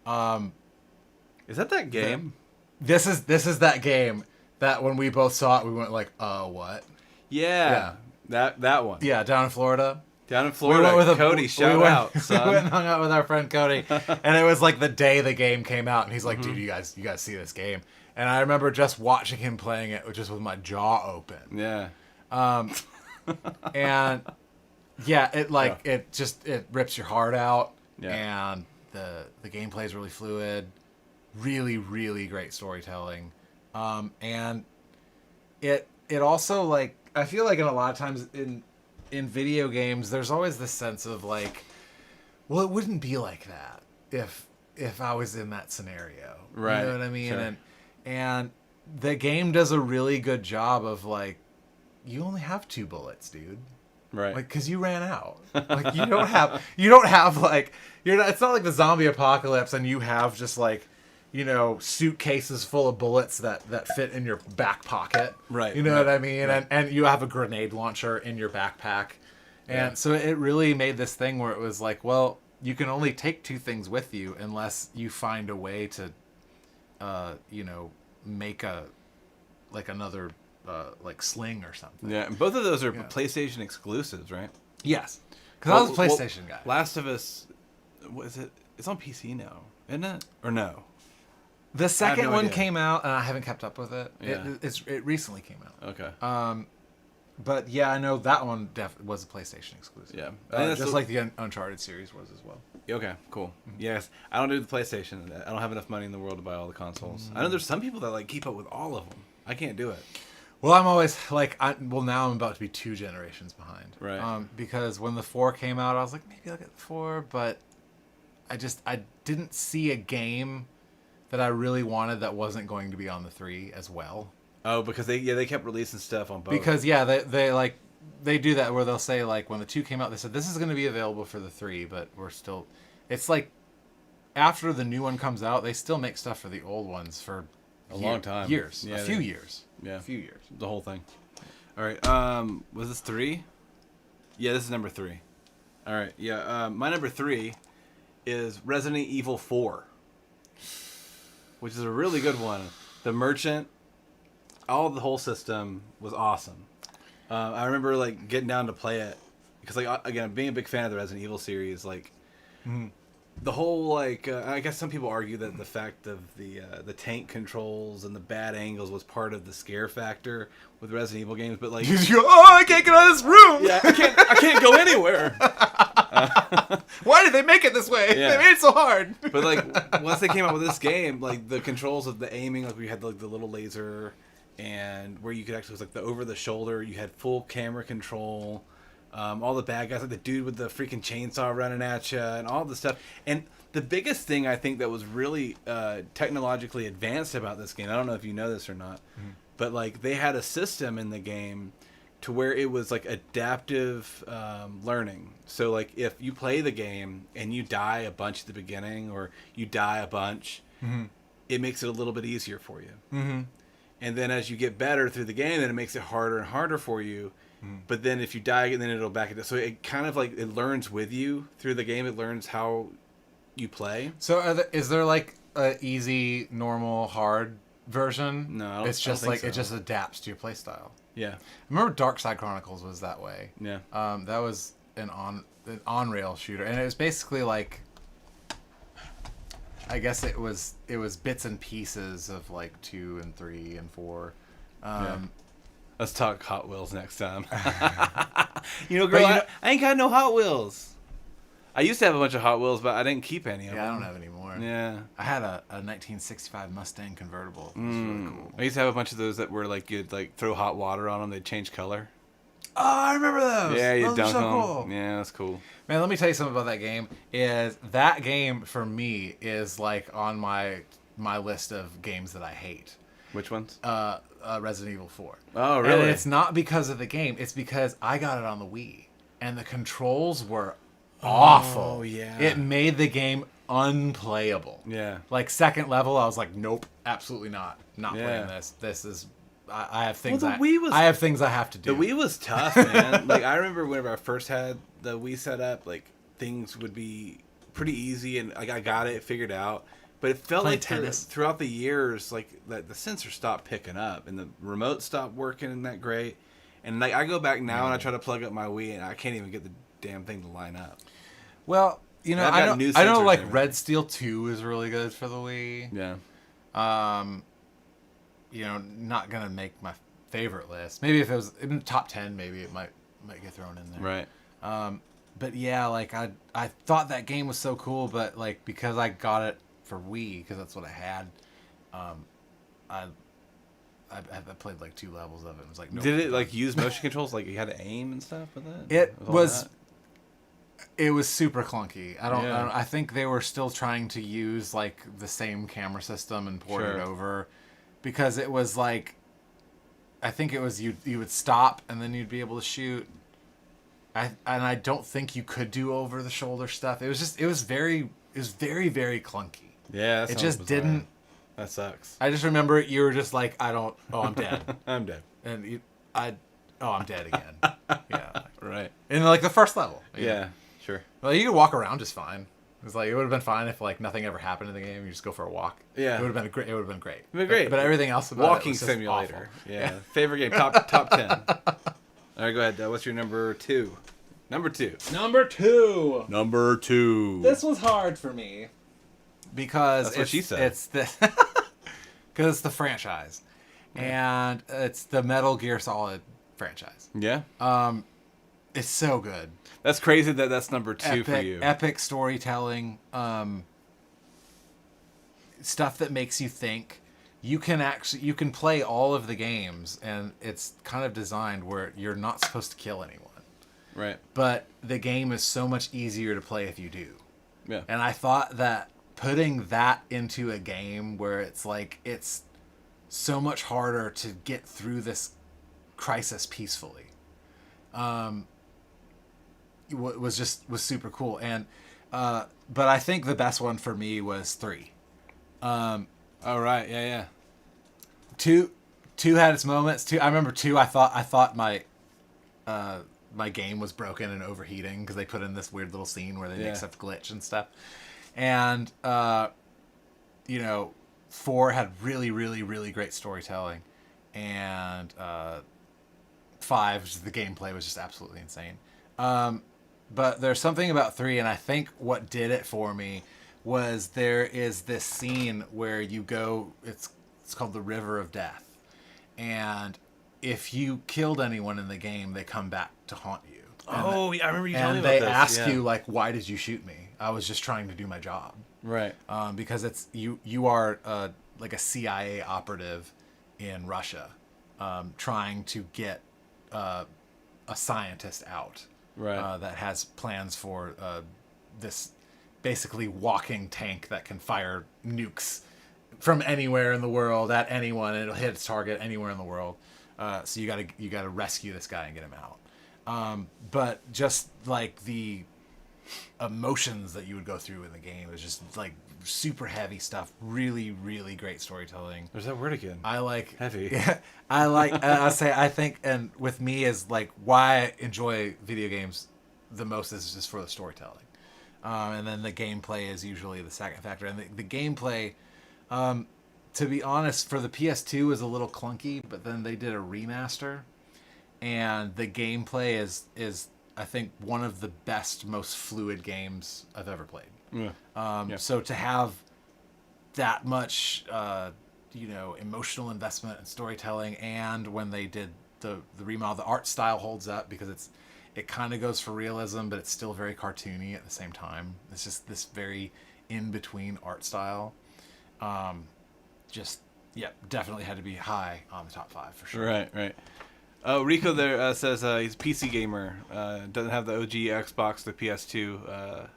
Is that game? This is that game that when we both saw it, we went like, what? Yeah. That one. Yeah, down in Florida. Down in Florida, Cody, shout out, son. We went and hung out with our friend Cody, and it was like the day the game came out, and he's like, dude, you guys see this game. And I remember just watching him playing it just with my jaw open. Yeah. And yeah, it rips your heart out. Yeah. And the gameplay is really fluid, really, really great storytelling. And it also, like, I feel like in a lot of times in video games, there's always this sense of like, well, it wouldn't be like that if I was in that scenario. Right. You know what I mean? Sure. And the game does a really good job of like, you only have 2 bullets, dude. Right. Like, cause you ran out. Like, you don't have like, it's not like the zombie apocalypse and you have just like, you know, suitcases full of bullets that fit in your back pocket. Right. You know right, what I mean? right. And you have a grenade launcher in your backpack. And so it really made this thing where it was like, well, you can only take 2 things with you unless you find a way to, you know, make another like sling or something. Yeah, and both of those are PlayStation exclusives, right? Yes. Because I was a PlayStation guy. Last of Us, what is it? It's on PC now, isn't it? Or no? The second one idea. came out, and I haven't kept up with it. Yeah. It recently came out. Okay. But yeah, I know that one was a PlayStation exclusive. Yeah. Just like the Uncharted series was as well. Okay, cool. Yes, I don't do the PlayStation. I don't have enough money in the world to buy all the consoles. I know there's some people that like keep up with all of them. I can't do it. Well, I'm always like, now I'm about to be 2 generations behind. Right. Because when the 4 came out, I was like, maybe I'll get the 4, but I didn't see a game that I really wanted that wasn't going to be on the 3 as well. Oh, because they kept releasing stuff on both. Because they do that where they'll say like when the 2 came out, they said this is going to be available for the 3, but it's like after the new one comes out, they still make stuff for the old ones for long time. Years. Yeah, a few years. Yeah. A few years. The whole thing. All right. Was this 3? Yeah, this is number 3. All right. Yeah. My number 3 is Resident Evil 4, which is a really good one. The Merchant, the whole system was awesome. I remember like getting down to play it because like again, being a big fan of the Resident Evil series, like the whole like I guess some people argue that the fact of the tank controls and the bad angles was part of the scare factor with Resident Evil games, but like I can't get out of this room. Yeah, I can't go anywhere. Why did they make it this way? Yeah. They made it so hard. But like once they came out with this game, like the controls of the aiming, like we had like the little laser, and where you could actually, it was like the over the shoulder, you had full camera control. All the bad guys, like the dude with the freaking chainsaw running at you, and all the stuff. And the biggest thing I think that was really technologically advanced about this game, I don't know if you know this or not, but like they had a system in the game to where it was like adaptive learning. So like if you play the game and you die a bunch at the beginning, or you die a bunch, it makes it a little bit easier for you. And then as you get better through the game, then it makes it harder and harder for you. But then if you die again, then it'll back it up. So it kind of like, it learns with you through the game. It learns how you play. So is there like a easy, normal, hard version? No, I don't, it's just I don't like think so. it just adapts to your playstyle. Yeah. I remember Dark Side Chronicles was that way. Yeah. That was an on-rail shooter, and it was basically like, I guess it was bits and pieces of like 2 and 3 and 4. Yeah. Let's talk Hot Wheels next time. Girl, I ain't got no Hot Wheels. I used to have a bunch of Hot Wheels, but I didn't keep any of them. Yeah, I don't have any more. Yeah. I had a 1965 Mustang convertible. It was really cool. I used to have a bunch of those that were like, you'd like throw hot water on them, they'd change color. Oh, I remember those. Yeah, you those dunk are so them. cool. Yeah, that's cool. Man, let me tell you something about that game. That game for me is like on my list of games that I hate. Which ones? Resident Evil 4. Oh, really? And it's not because of the game. It's because I got it on the Wii, and the controls were awful. Oh, yeah. It made the game unplayable. Yeah. Like second level, I was like, nope, absolutely not. Not Yeah. playing this. This is. I have things. Well, the Wii was- I have things I have to do. The Wii was tough, man. Like, I remember whenever I first had the Wii set up, like, things would be pretty easy, and like I got it figured out. But it felt Playing like tennis. throughout the years, like, the sensor stopped picking up, and the remote stopped working that great. And, like, I go back now and I try to plug up my Wii, and I can't even get the damn thing to line up. Well, you know, I've I got know, new I know sensors like and Red Steel 2 is really good for the Wii. Yeah. You know, not gonna make my favorite list. Maybe if it was in the top 10, maybe it might get thrown in there. Right. But yeah, like I thought that game was so cool, but like because I got it for Wii, because that's what I had, I played like 2 levels of it. It was like, nope. Did it like use motion controls? Like you had to aim and stuff with it? It was super clunky. Yeah. I think they were still trying to use like the same camera system and port it over, because it was like, I think it was you would stop and then you'd be able to shoot. I don't think you could do over the shoulder stuff. It was very very clunky. Yeah, that it sounds just bizarre. didn't. That sucks. I just remember you were just like, I'm dead. I'm dead. And I'm dead again. Yeah. Right. In like the first level. Yeah, sure. Well, you could walk around just fine. It's like, it would have been fine if like nothing ever happened in the game. You just go for a walk. Yeah. It would have been great. It would have been great. It'd been great. But everything else about Walking it was just simulator. awful. Yeah. Favorite game. Top 10. All right, go ahead. What's your number 2? Number 2. Number 2. Number 2. This was hard for me because That's what she said. It's the because it's the franchise, and it's the Metal Gear Solid franchise. Yeah. It's so good. That's crazy that that's number 2 for you. Epic storytelling, stuff that makes you think. You can play all of the games, and it's kind of designed where you're not supposed to kill anyone. Right. But the game is so much easier to play if you do. Yeah. And I thought that putting that into a game where it's like, it's so much harder to get through this crisis peacefully, was super cool. And but I think the best one for me was 3. Oh, right. Yeah. 2 had its moments. I remember 2. I thought my my game was broken and overheating because they put in this weird little scene where they make stuff glitch and stuff. And 4 had really, really, really great storytelling, and 5, the gameplay was just absolutely insane. But there's something about 3, and I think what did it for me was there is this scene where you go. It's called the River of Death, and if you killed anyone in the game, they come back to haunt you. Oh, yeah, I remember you telling me about this. this. And they ask you, like, why did you shoot me? I was just trying to do my job. Right. Because it's you are like a CIA operative in Russia, trying to get a scientist out. Right. That has plans for this basically walking tank that can fire nukes from anywhere in the world at anyone, and it'll hit its target anywhere in the world. So you gotta rescue this guy and get him out. But just like the emotions that you would go through in the game is just like super heavy stuff. Really, really great storytelling. There's that word again. I like heavy. Yeah, I think, and with me is like why I enjoy video games the most is just for the storytelling. And then the gameplay is usually the second factor. And the gameplay, to be honest, for the PS2 is a little clunky, but then they did a remaster, and the gameplay is I think one of the best, most fluid games I've ever played. Yeah. So to have that much, emotional investment and storytelling, and when they did the remodel, the art style holds up because it kind of goes for realism, but it's still very cartoony at the same time. It's just this very in between art style. Definitely had to be high on the top 5 for sure. Right. Oh, Rico there says he's a PC gamer. Doesn't have the OG Xbox, the PS2,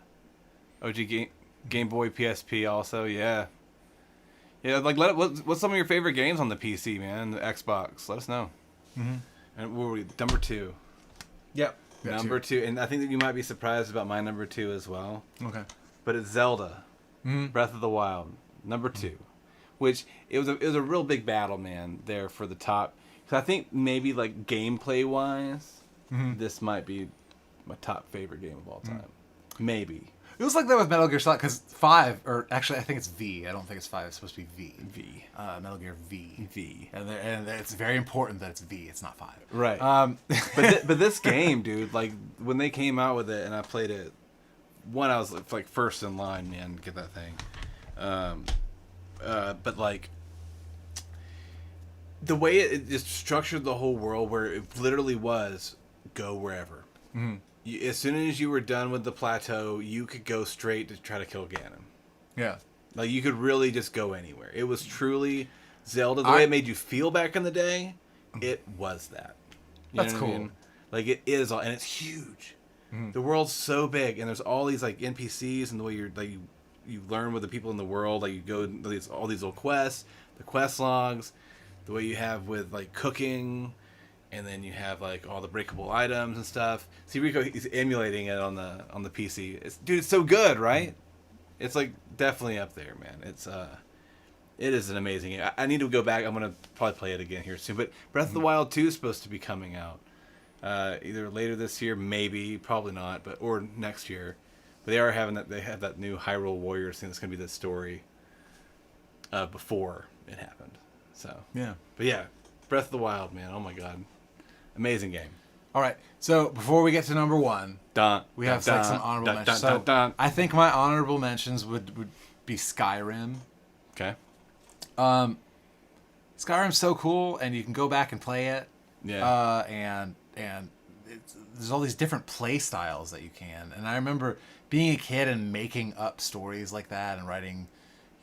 OG Game Boy, PSP also. Yeah. Yeah, like what's some of your favorite games on the PC, man? The Xbox. Let us know. Mm-hmm. And what were we? Number 2. Yep. Number 2, and I think that you might be surprised about my number 2 as well. Okay. But it's Zelda, Breath of the Wild, number 2, which it was a real big battle, man. There for the top. So I think maybe like gameplay wise, this might be my top favorite game of all time. Maybe. It was like that with Metal Gear Solid, because 5, or actually I think it's V. I don't think it's 5. It's supposed to be V. V. Metal Gear V. V. And it's very important that it's V. It's not 5. Right. But this game, dude, like when they came out with it and I played it, I was like first in line, man, to get that thing. But like the way it just structured the whole world, where it literally was go wherever. As soon as you were done with the plateau, you could go straight to try to kill Ganon. Yeah. Like, you could really just go anywhere. It was truly Zelda. The way it made you feel back in the day, it was that. That's cool. I mean? Like, it is, and it's huge. The world's so big, and there's all these, like, NPCs, and the way you learn with the people in the world. Like, you go all these little quests, the quest logs, the way you have with, like, cooking. And then you have like all the breakable items and stuff. See, Rico, he's emulating it on the PC. It's so good, right? It's like definitely up there, man. It is an amazing game. I need to go back. I'm gonna probably play it again here soon. But Breath of the Wild 2 is supposed to be coming out either later this year, maybe, probably not, or next year. But they are having that. They have that new Hyrule Warriors thing that's gonna be the story before it happened. So yeah. But yeah, Breath of the Wild, man. Oh my god. Amazing game. All right. So before we get to number 1, we have like some honorable mentions. I think my honorable mentions would be Skyrim. Okay. Skyrim's so cool, and you can go back and play it. Yeah. And there's all these different play styles that you can. And I remember being a kid and making up stories like that and writing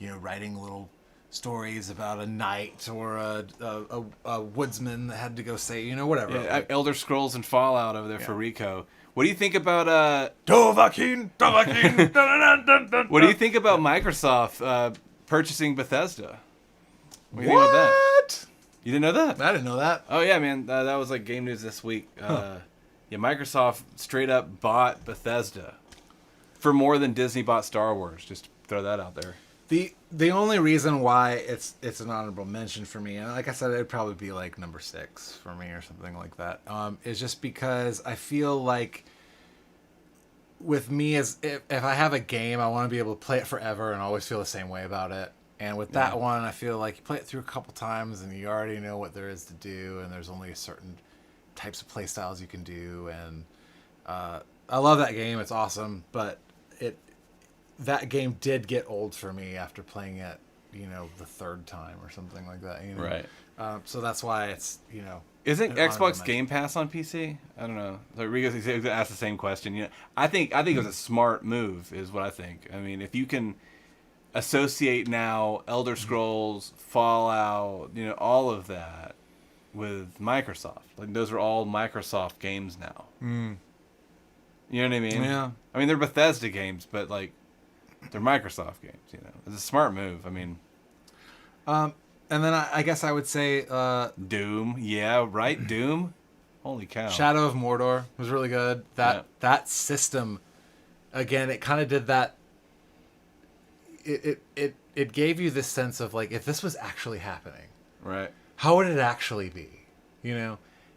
little stories about a knight or a woodsman that had to go say, whatever. Yeah, Elder Scrolls and Fallout over there for Rico. What do you think about Dovahkiin? What do you think about Microsoft purchasing Bethesda? What do you think about that? You didn't know that? I didn't know that. Oh yeah, man. That was like game news this week. Microsoft straight up bought Bethesda for more than Disney bought Star Wars. Just throw that out there. The only reason why it's an honorable mention for me, and like I said, it'd probably be like number 6 for me or something like that, is just because I feel like with me, if I have a game, I want to be able to play it forever and always feel the same way about it. And with that one, I feel like you play it through a couple times and you already know what there is to do, and there's only certain types of play styles you can do. And I love that game. It's awesome, but that game did get old for me after playing it, the 3rd time or something like that. Right. So that's why it's, Isn't Xbox Game Pass on PC? I don't know. Like Rigo asked the same question. I think it was a smart move, is what I think. I mean, if you can associate now Elder Scrolls, Fallout, all of that with Microsoft, like those are all Microsoft games now. You know what I mean? Yeah. I mean, they're Bethesda games, but like they're Microsoft games. It's a smart move. I mean, and then I guess I would say Doom. Yeah, right. Doom. Holy cow! Shadow of Mordor was really good. That system, again, it kind of did that. It gave you this sense of like, if this was actually happening, right? How would it actually be?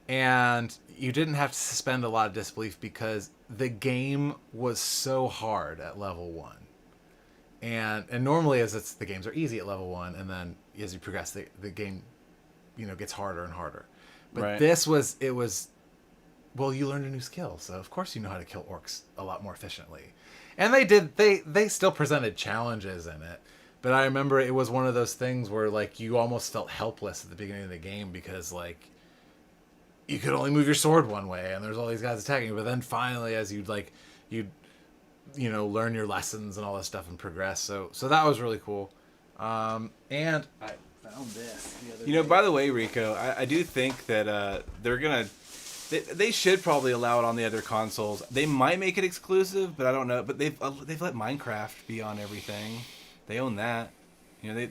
And you didn't have to suspend a lot of disbelief because the game was so hard at level 1. And normally the games are easy at level 1, and then as you progress, the game, gets harder and harder. But this was, you learned a new skill, so of course you know how to kill orcs a lot more efficiently. And they still presented challenges in it. But I remember it was one of those things where like you almost felt helpless at the beginning of the game because like you could only move your sword one way and there's all these guys attacking you. But then finally, as you'd learn your lessons and all this stuff and progress. So that was really cool. And found this the other You know, day. by the way, Rico, I do think that they're gonna. They should probably allow it on the other consoles. They might make it exclusive, but I don't know. But they've let Minecraft be on everything. They own that. You know,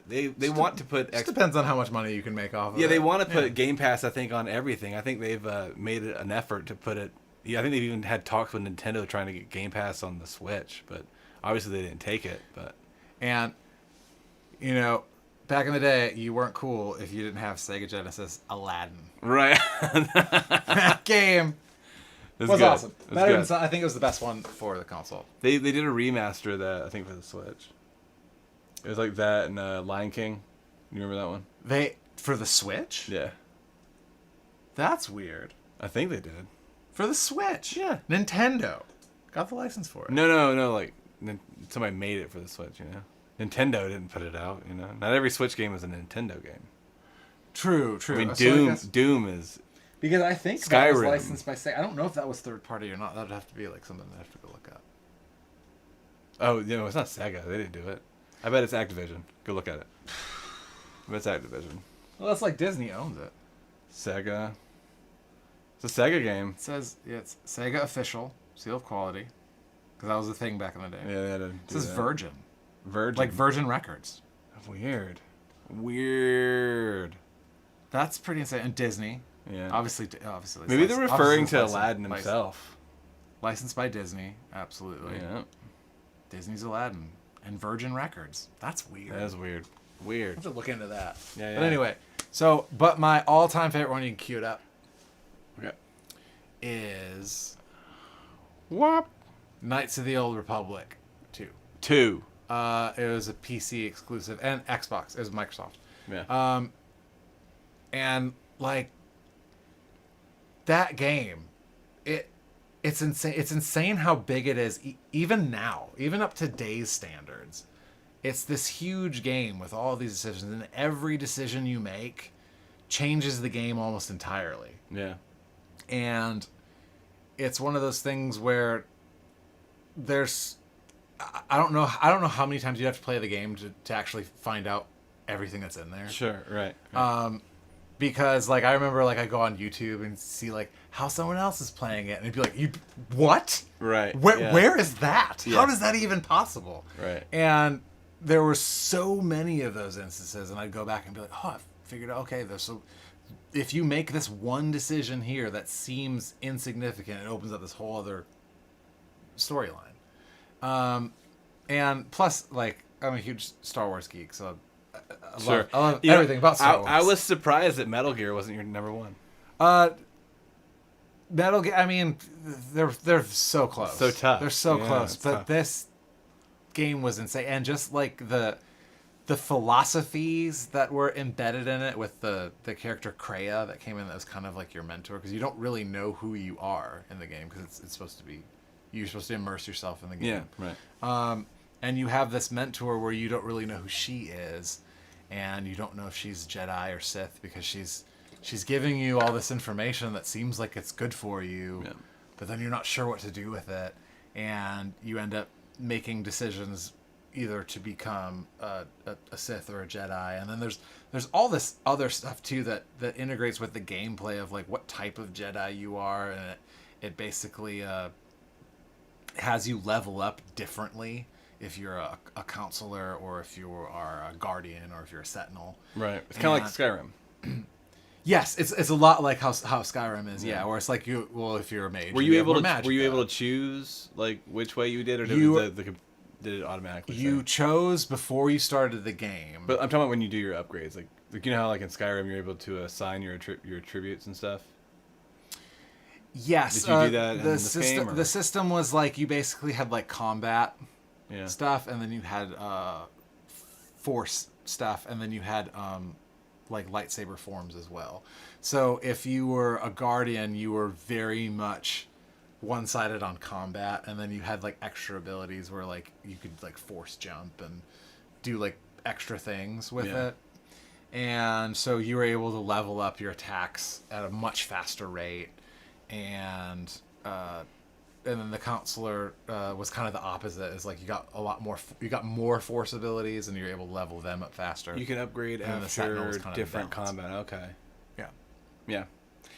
they want to put. It depends on how much money you can make off of it. Yeah, they want to put Game Pass, I think, on everything. I think they've made an effort to put it. Yeah, I think they've even had talks with Nintendo trying to get Game Pass on the Switch, but obviously they didn't take it. But and you know, back in the day, you weren't cool if you didn't have Sega Genesis Aladdin. Right. That game was good. awesome. It was Better good. than, I think it was the best one for the console. They did a remaster of that, I think, for the Switch. It was like that and Lion King. You remember that one? For the Switch? Yeah. That's weird. I think they did. For the Switch? Yeah. Nintendo got the license for it. No. Like, somebody made it for the Switch, you know? Nintendo didn't put it out, you know? Not every Switch game is a Nintendo game. True. I mean, So Doom is... Because I think that was Skyrim. licensed by Sega. I don't know if that was third party or not. That would have to be like something I have to go look up. Oh, you know, it's not Sega. They didn't do it. I bet it's Activision. Go look at it. I bet it's Activision. Well, that's like Disney owns it. Sega. It's a Sega game. It says it's Sega official, seal of quality. Because that was the thing back in the day. Yeah, they had to It do says that. Virgin. Virgin. Like Virgin Records. Weird. That's pretty insane. And Disney. Yeah. Obviously. Maybe they're referring to obviously Aladdin himself. Licensed by Disney. Absolutely. Yeah. Disney's Aladdin. And Virgin Records. That's weird. That is weird. I Weird. have to look into that. Yeah. But anyway, but my all-time favorite one, you can cue it up, Okay. is Whoop. Knights of the Old Republic 2. 2. It was a PC exclusive and Xbox. It was Microsoft. Yeah. And like that game, it's insane. It's insane how big it is. Even now, even up to today's standards, it's this huge game with all these decisions, and every decision you make changes the game almost entirely. Yeah. And it's one of those things where I don't know how many times you have to play the game to actually find out everything that's in there. Sure. Right. Because like I remember like I go on YouTube and see like how someone else is playing it and it'd be like, you what? Right. Where is that? Yeah. How is that even possible? Right. And there were so many of those instances, and I'd go back and be like, oh, I figured out, okay, so if you make this one decision here that seems insignificant, it opens up this whole other storyline. And plus, like, I'm a huge Star Wars geek, so I love everything about Star Wars. I was surprised that Metal Gear wasn't your number one. Metal Gear, I mean, they're so close. So tough. They're so Yeah, close. it's But tough. this game was insane. And just like the philosophies that were embedded in it with the character Kreia that came in that was kind of like your mentor, because you don't really know who you are in the game because it's supposed to be, you're supposed to immerse yourself in the game. Yeah, right. And you have this mentor where you don't really know who she is, and you don't know if she's Jedi or Sith because she's giving you all this information that seems like it's good for you, Yeah. but then you're not sure what to do with it, and you end up making decisions either to become a Sith or a Jedi, and then there's all this other stuff too that integrates with the gameplay of like what type of Jedi you are, and it basically has you level up differently if you're a counselor or if you are a guardian or if you're a sentinel. Right. It's kind of like Skyrim. Yes, it's a lot like how Skyrim is, yeah. Or it's like if you're a mage. Were you able to choose like which way you did, or did it automatically? You chose before you started the game. But I'm talking about when you do your upgrades, like you know how like in Skyrim you're able to assign your attributes and stuff. Yes. Did you do that in this game? Or? The system was like you basically had like combat Yeah. stuff, and then you had force stuff, and then you had like lightsaber forms as well. So if you were a guardian, you were very much one-sided on combat, and then you had like extra abilities where like you could like force jump and do like extra things with it. And so you were able to level up your attacks at a much faster rate, and the counselor was kind of the opposite. It's like you got more force abilities, and you're able to level them up faster. You can upgrade and after different combat. Okay. Yeah. Yeah.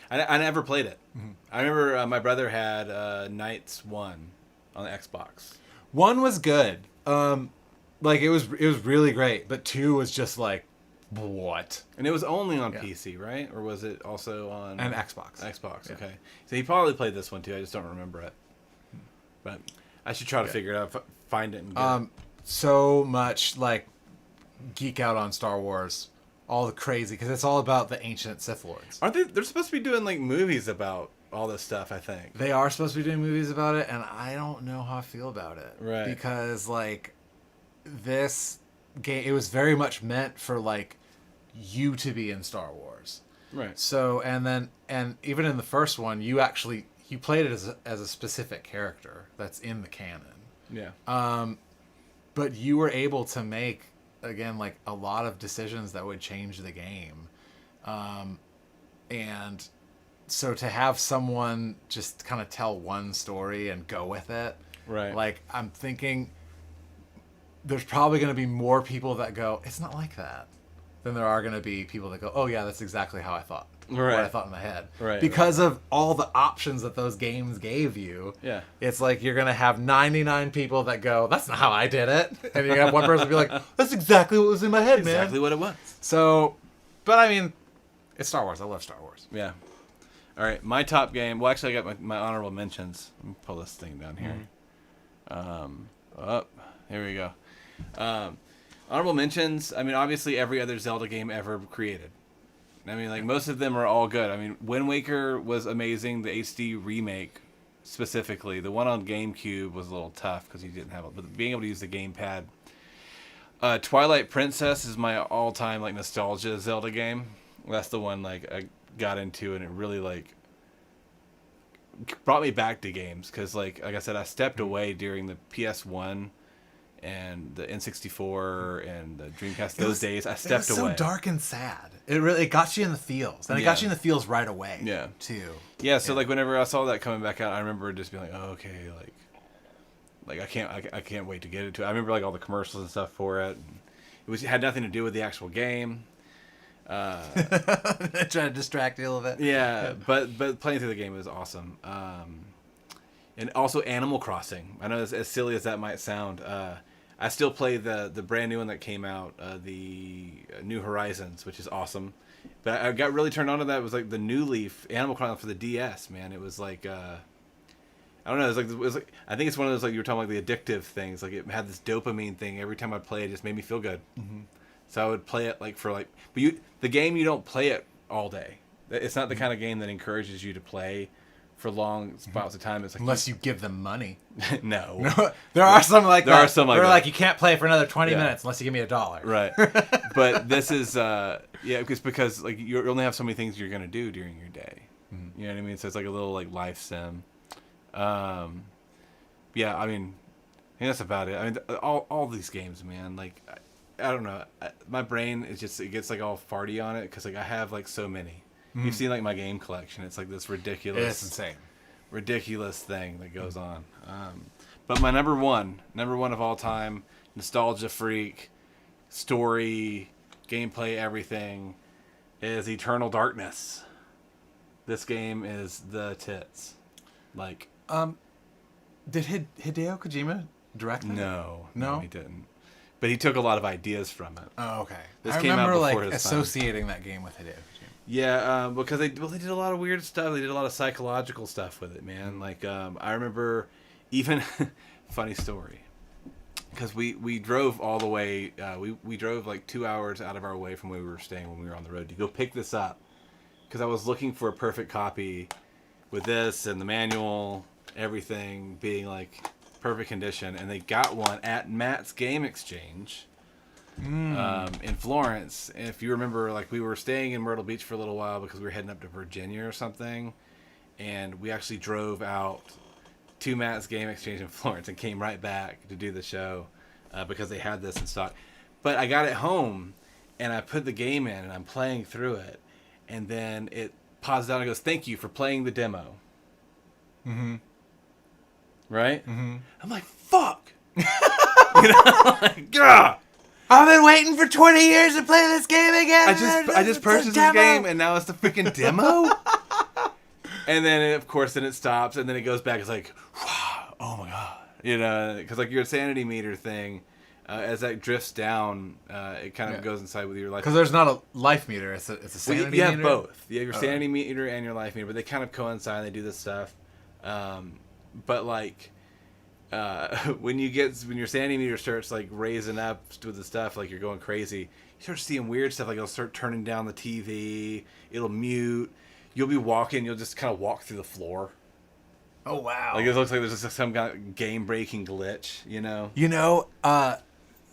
I never played it. Mm-hmm. I remember my brother had Knights 1 on the Xbox. 1 was good. Like it was really great, but 2 was just like, what? And it was only on PC, right? Or was it also on and Xbox? Xbox, okay. So he probably played this one too. I just don't remember it. But I should try to figure it out, find it, and get it. So much like geek out on Star Wars, all the crazy, because it's all about the ancient Sith Lords. Aren't they? They're supposed to be doing like movies about all this stuff. I think they are supposed to be doing movies about it, and I don't know how I feel about it. Right? Because like this game, it was very much meant for like you to be in Star Wars. Right. So and even in the first one, you played it as a specific character that's in the canon. Yeah. But you were able to make, again, like a lot of decisions that would change the game. And so to have someone just kind of tell one story and go with it. Right. Like, I'm thinking there's probably going to be more people that go, it's not like that, than there are going to be people that go, oh yeah, that's exactly how I thought. Right. What I thought in my head. Right. Because of all the options that those games gave you. Yeah. It's like you're going to have 99 people that go, that's not how I did it. And you have one person be like, that's exactly what was in my head, man. Exactly what it was. So, but I mean, it's Star Wars. I love Star Wars. Yeah. All right. My top game. Well, actually, I got my honorable mentions. Let me pull this thing down here. Here we go. Honorable mentions. I mean, obviously, every other Zelda game ever created. I mean, like, most of them are all good. I mean, Wind Waker was amazing. The HD remake, specifically. The one on GameCube was a little tough because you didn't have it. But being able to use the gamepad. Twilight Princess is my all-time, like, nostalgia Zelda game. That's the one, like, I got into, and it really, like, brought me back to games. Because, like I said, I stepped away during the PS1 and the N64 and the Dreamcast. Those days, I stepped away. It was so dark and sad. It got you in the feels, and it got you in the feels right away. Yeah, too. Yeah, so like whenever I saw that coming back out, I remember just being like, oh, okay, like I can't wait to get into it. I remember like all the commercials and stuff for it. It had nothing to do with the actual game. Trying to distract you a little bit. Yeah, but playing through the game was awesome. And also Animal Crossing. I know as silly as that might sound. I still play the brand new one that came out, the New Horizons, which is awesome. But I got really turned on to that. It was like the New Leaf Animal Crossing for the DS, man. It was like, I don't know. It was like I think it's one of those, like you were talking about, the addictive things. Like it had this dopamine thing every time I played. It just made me feel good. Mm-hmm. So I would play it like for like, but the game, you don't play it all day. It's not the kind of game that encourages you to play for long spouts of time. It's like unless you give them money. No. There are some like that. There are some like that. They're like, you can't play for another 20 minutes unless you give me $1. Right. But this is, because like you only have so many things you're going to do during your day. Mm-hmm. You know what I mean? So it's like a little like life sim. I mean, I think that's about it. I mean, all these games, man, like, I don't know. My brain is just, it gets like all farty on it because like I have like so many. Mm. You've seen like my game collection. It's like this ridiculous. It's insane. Ridiculous thing that goes on. But my number one of all time, nostalgia freak, story, gameplay, everything, is Eternal Darkness. This game is the tits. Like, did Hideo Kojima direct that? No, he didn't. But he took a lot of ideas from it. Oh, okay. This I came remember out before like his associating that game with Hideo Kojima. Yeah, because they did a lot of weird stuff. They did a lot of psychological stuff with it, man. Like, I remember even funny story, because we drove all the way. We drove like 2 hours out of our way from where we were staying when we were on the road to go pick this up, because I was looking for a perfect copy with this and the manual, everything being like perfect condition, and they got one at Matt's Game Exchange. In Florence. And if you remember, like, we were staying in Myrtle Beach for a little while because we were heading up to Virginia or something, and we actually drove out to Matt's Game Exchange in Florence and came right back to do the show because they had this in stock. But I got it home and I put the game in and I'm playing through it, and then it pauses out and goes, "Thank you for playing the demo." right? Mm-hmm. I'm like, fuck. Like, gah. I've been waiting for 20 years to play this game again. I just purchased this game, and now it's the freaking demo. And then, of course, then it stops, and then it goes back. It's like, oh my god, because like your sanity meter thing, as that drifts down, it kind of goes inside with your life. Because there's not a life meter; it's a sanity meter. You have both. You have your sanity meter and your life meter, but they kind of coincide. They do this stuff, but like. When your sanity meter starts like raising up with the stuff, like you're going crazy, you start seeing weird stuff. Like it'll start turning down the TV, it'll mute. You'll be walking, you'll just kind of walk through the floor. Oh wow! Like it looks like there's just some kind of game-breaking glitch,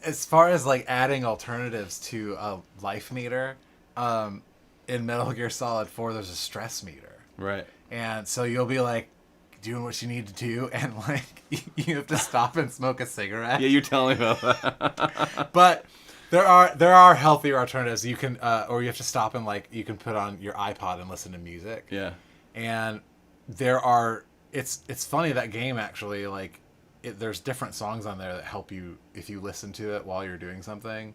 As far as like adding alternatives to a life meter, in Metal Gear Solid 4, there's a stress meter. Right. And so you'll be like doing what you need to do, and like you have to stop and smoke a cigarette. Yeah, you're telling me about that. But there are healthier alternatives. You can or you have to stop and like you can put on your iPod and listen to music. Yeah. And there are it's funny, that game actually, like there's different songs on there that help you if you listen to it while you're doing something.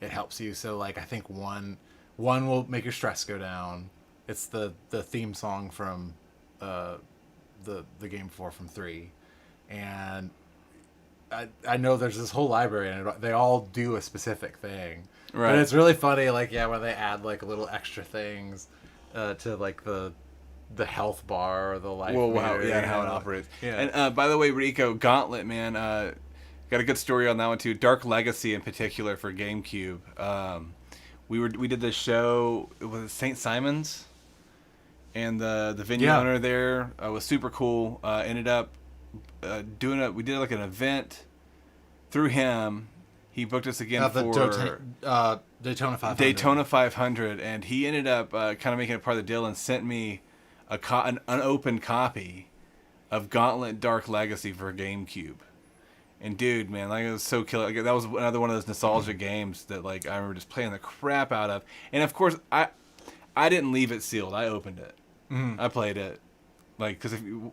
It helps you. So like I think one will make your stress go down. It's the theme song from the game before, from 3, and I know there's this whole library and they all do a specific thing. Right. But it's really funny, like when they add like little extra things to like the health bar or the life meter, and how it operates. Yeah. And by the way, Rico, Gauntlet, man, got a good story on that one too. Dark Legacy in particular for GameCube. We did this show. It was St. Simon's. And the venue owner there was super cool. Ended up we did like an event through him. He booked us again for Daytona 500. Daytona 500, and he ended up kind of making it part of the deal and sent me an unopened copy of Gauntlet Dark Legacy for GameCube. And dude, man, like it was so killer. Like, that was another one of those nostalgia games that like I remember just playing the crap out of. And of course, I didn't leave it sealed. I opened it. I played it, like, because if you're not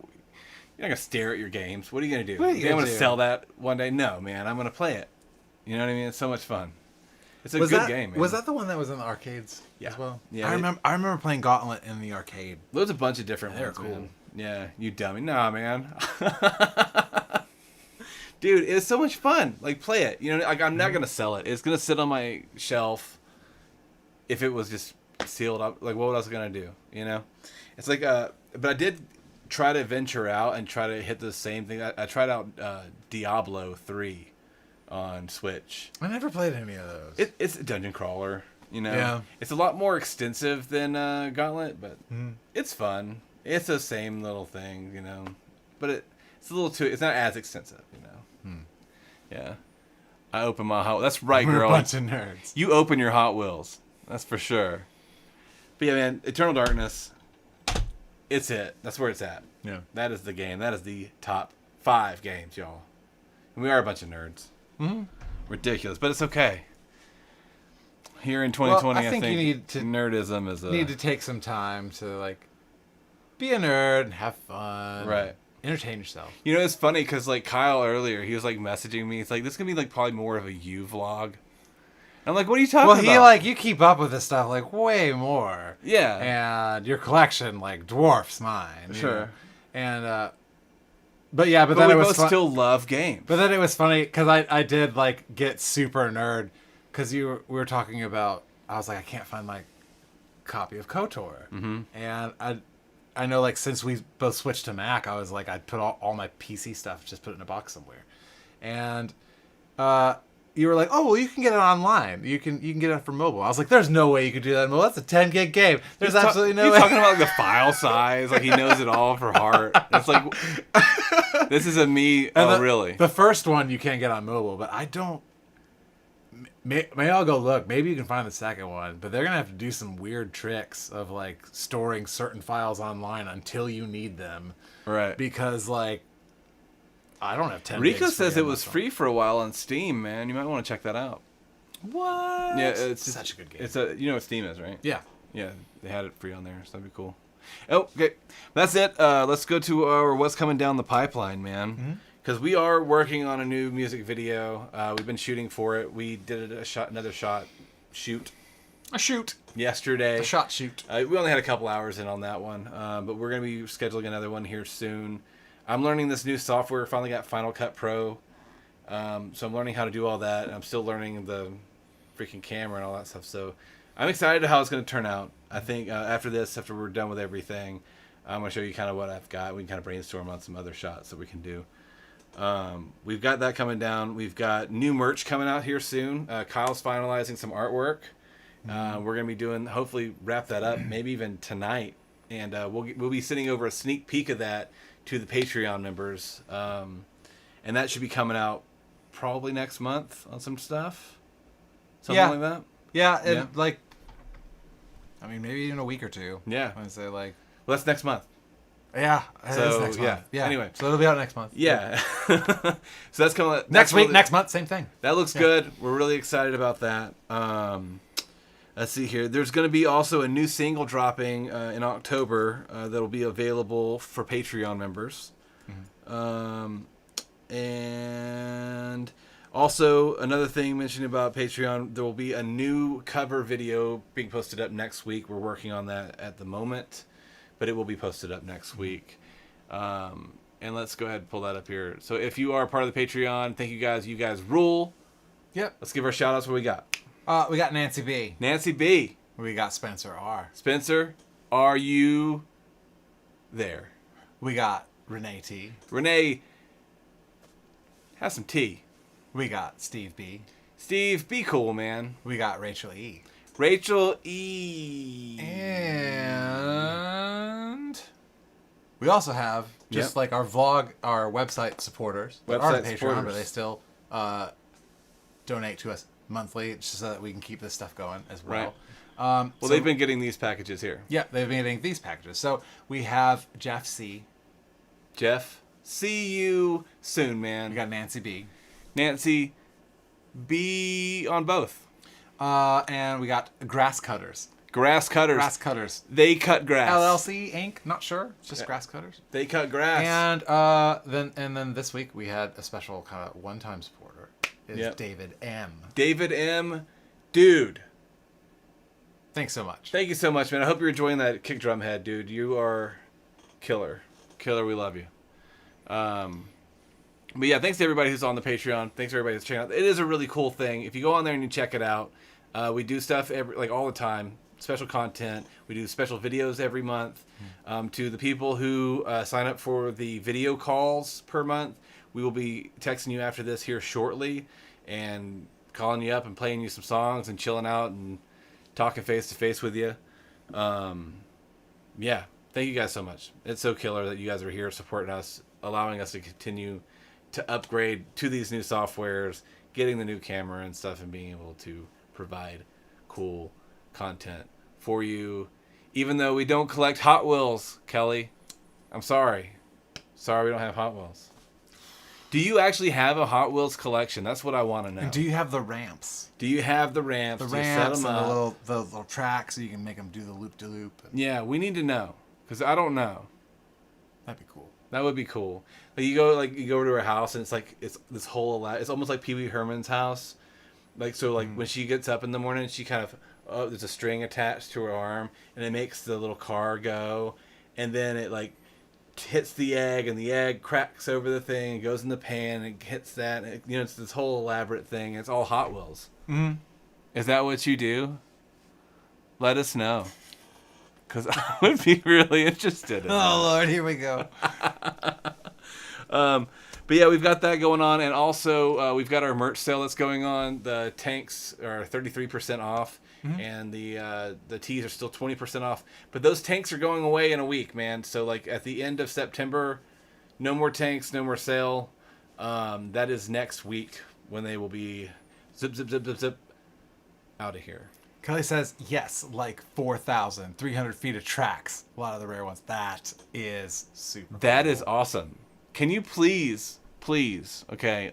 gonna stare at your games, what are you gonna do? I'm gonna sell that one day? No, man, I'm gonna play it. You know what I mean? It's so much fun. It's a good game, man. Was that the one that was in the arcades as well? Yeah, I remember playing Gauntlet in the arcade. There's a bunch of different ones. They're cool. Man. Yeah, you dummy. Nah, man. Dude, it's so much fun. Like, play it. Like I'm not gonna sell it. It's gonna sit on my shelf. If it was just sealed up, like what else was I gonna do? It's like but I did try to venture out and try to hit the same thing. I tried out Diablo 3 on Switch. I never played any of those. It's a dungeon crawler, Yeah. It's a lot more extensive than Gauntlet, but it's fun. It's the same little thing, but it's a little too. It's not as extensive, Yeah. I open my Hot. That's right, We're girl. a bunch of nerds. You open your Hot Wheels. That's for sure. But yeah, man, Eternal Darkness. It's it. That's where it's at. Yeah. That is the game. That is the top 5 games, y'all. And we are a bunch of nerds. Mm-hmm. Ridiculous, but it's okay. Here in 2020, I think you need to nerdism is need to take some time to like be a nerd and have fun. Right. Entertain yourself. It's funny because like Kyle earlier, he was like messaging me. It's like, this is gonna be like probably more of a you vlog. I'm like, what are you talking about? You keep up with this stuff like way more. Yeah. And your collection like dwarfs mine. Sure. And but then we it was both still love games. But then it was funny because I did like get super nerd because we were talking about, I was like, I can't find my copy of KOTOR. Mm-hmm. And I know like since we both switched to Mac, I was like, I'd put all my PC stuff, just put it in a box somewhere. And you were like, oh, well, you can get it online. You can get it from mobile. I was like, there's no way you could do that. Well, that's a 10 gig game. There's absolutely no way. He's talking about like the file size. Like he knows it all for heart. It's like, this is a me. And really? The first one you can't get on mobile, but I don't. Maybe I'll go look. Maybe you can find the second one, but they're gonna have to do some weird tricks of like storing certain files online until you need them. Right. Because like, I don't have 10. Rico says it was free for a while on Steam, man. You might want to check that out. What? Yeah, it's such a good game. It's you know what Steam is, right? Yeah. Yeah, they had it free on there, so that'd be cool. Oh, okay. That's it. Let's go to our what's coming down the pipeline, man. Because we are working on a new music video. We've been shooting for it. We did another shoot. A shoot. Yesterday. A shot shoot. We only had a couple hours in on that one. But we're going to be scheduling another one here soon. I'm learning this new software. Finally got Final Cut Pro. So I'm learning how to do all that. I'm still learning the freaking camera and all that stuff. So I'm excited how it's going to turn out. I think after we're done with everything, I'm going to show you kind of what I've got. We can kind of brainstorm on some other shots that we can do. We've got that coming down. We've got new merch coming out here soon. Kyle's finalizing some artwork. We're going to be doing, hopefully wrap that up, maybe even tonight. And we'll be sending over a sneak peek of that to the Patreon members. And that should be coming out probably next month on some stuff. Something like that. Yeah, like, I mean, maybe in a week or two. Yeah. I would say, like... Well, that's next month. Yeah, it is next month. Yeah. Anyway. So it'll be out next month. Yeah. So that's coming... Next week, next month, same thing. That looks good. We're really excited about that. Let's see here. There's going to be also a new single dropping in October that'll be available for Patreon members. And also another thing mentioning about Patreon, there will be a new cover video being posted up next week. We're working on that at the moment, but it will be posted up next week. And let's go ahead and pull that up here. So if you are part of the Patreon, thank you guys. You guys rule. Yep. Let's give our shout outs. What we got? We got Nancy B. Nancy B. We got Spencer R. Spencer, are you there? We got Renee T. Renee, have some tea. We got Steve B. Steve, be cool, man. We got Rachel E. Rachel E. And we also have just like our website supporters. That aren't Patreon, but they still donate to us monthly just so that we can keep this stuff going as well. Right. Well, they've been getting these packages here. Yeah, they've been getting these packages. So we have Jeff C. Jeff, see you soon, man. We got Nancy B. Nancy B on both. And we got Grass Cutters. Grass Cutters. Grass Cutters. They cut grass. LLC Inc. Not sure. It's just Grass Cutters. They cut grass. And then this week we had a special kind of one-time supporter. Is David M. David M. Dude. Thanks so much. Thank you so much, man. I hope you're enjoying that kick drum head, dude. You are killer. Killer, we love you. But yeah, thanks to everybody who's on the Patreon. Thanks to everybody who's checking out. It is a really cool thing. If you go on there and you check it out, we do stuff all the time. Special content. We do special videos every month. To the people who sign up for the video calls per month, we will be texting you after this here shortly and calling you up and playing you some songs and chilling out and talking face to face with you. Yeah, thank you guys so much. It's so killer that you guys are here supporting us, allowing us to continue to upgrade to these new softwares, getting the new camera and stuff, and being able to provide cool content for you. Even though we don't collect Hot Wheels, Kelly. I'm sorry. Sorry we don't have Hot Wheels. Do you actually have a Hot Wheels collection? That's what I want to know. And do you have the ramps? Do you have the ramps? The ramps and the little tracks so you can make them do the loop-de-loop. Yeah, we need to know. Because I don't know. That'd be cool. That would be cool. Like you go to her house and it's this whole it's almost like Pee Wee Herman's house. Like when she gets up in the morning, she kind of there's a string attached to her arm and it makes the little car go, and then it hits the egg and the egg cracks over the thing and goes in the pan and it hits that, and it's this whole elaborate thing. It's all Hot Wheels. Is that what you do? Let us know. Because I would be really interested in that. Lord, here we go. But yeah, we've got that going on, and also we've got our merch sale that's going on. The tanks are 33% off, and the tees are still 20% off. But those tanks are going away in a week, man. So at the end of September, no more tanks, no more sale. That is next week when they will be zip out of here. Kelly says, yes, 4,300 feet of tracks. A lot of the rare ones. That is super That cool. is awesome. Can you please, okay,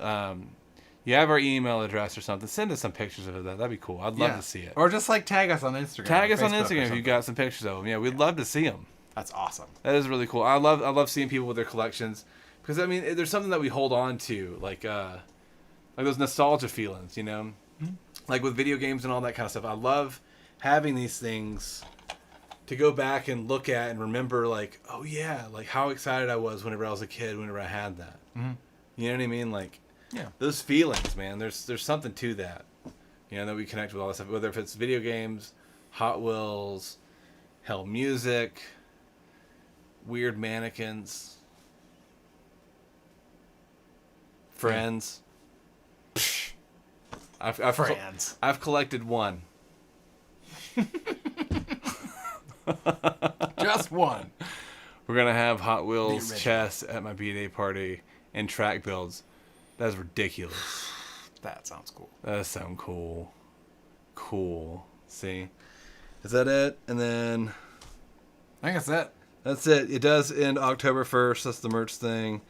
you have our email address or something, send us some pictures of that. That'd be cool. I'd love to see it. Or just tag us on Instagram. Tag us on Instagram if you got some pictures of them. Yeah, we'd love to see them. That's awesome. That is really cool. I love seeing people with their collections because I mean there's something that we hold on to like those nostalgia feelings, you know, like with video games and all that kind of stuff. I love having these things to go back and look at and remember like, oh yeah, like how excited I was whenever I was a kid, whenever I had that. You know what I mean? Like those feelings, man. There's something to that, you know, that we connect with all this stuff. Whether if it's video games, Hot Wheels, hell, music. Weird mannequins. Friends. I've collected one. Just one. We're going to have Hot Wheels chests at my B-Day party and track builds. That's ridiculous. That sounds cool. That does sound cool. Cool. See? Is that it? And then... I think that's it. That's it. It does end October 1st. That's the merch thing.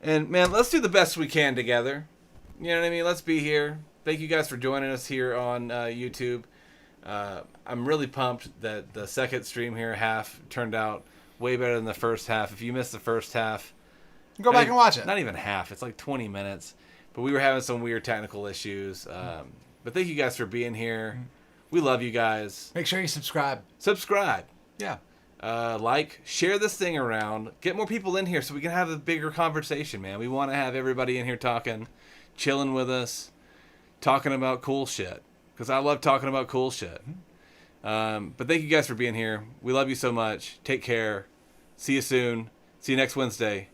And, man, let's do the best we can together. You know what I mean? Let's be here. Thank you guys for joining us here on YouTube. I'm really pumped that the second stream here half turned out way better than the first half. If you missed the first half... Go back and watch it. Not even half. It's like 20 minutes. But we were having some weird technical issues. But thank you guys for being here. We love you guys. Make sure you subscribe. Subscribe. Yeah. Like, share this thing around. Get more people in here so we can have a bigger conversation, man. We want to have everybody in here talking, chilling with us, talking about cool shit. Because I love talking about cool shit. But thank you guys for being here. We love you so much. Take care. See you soon. See you next Wednesday.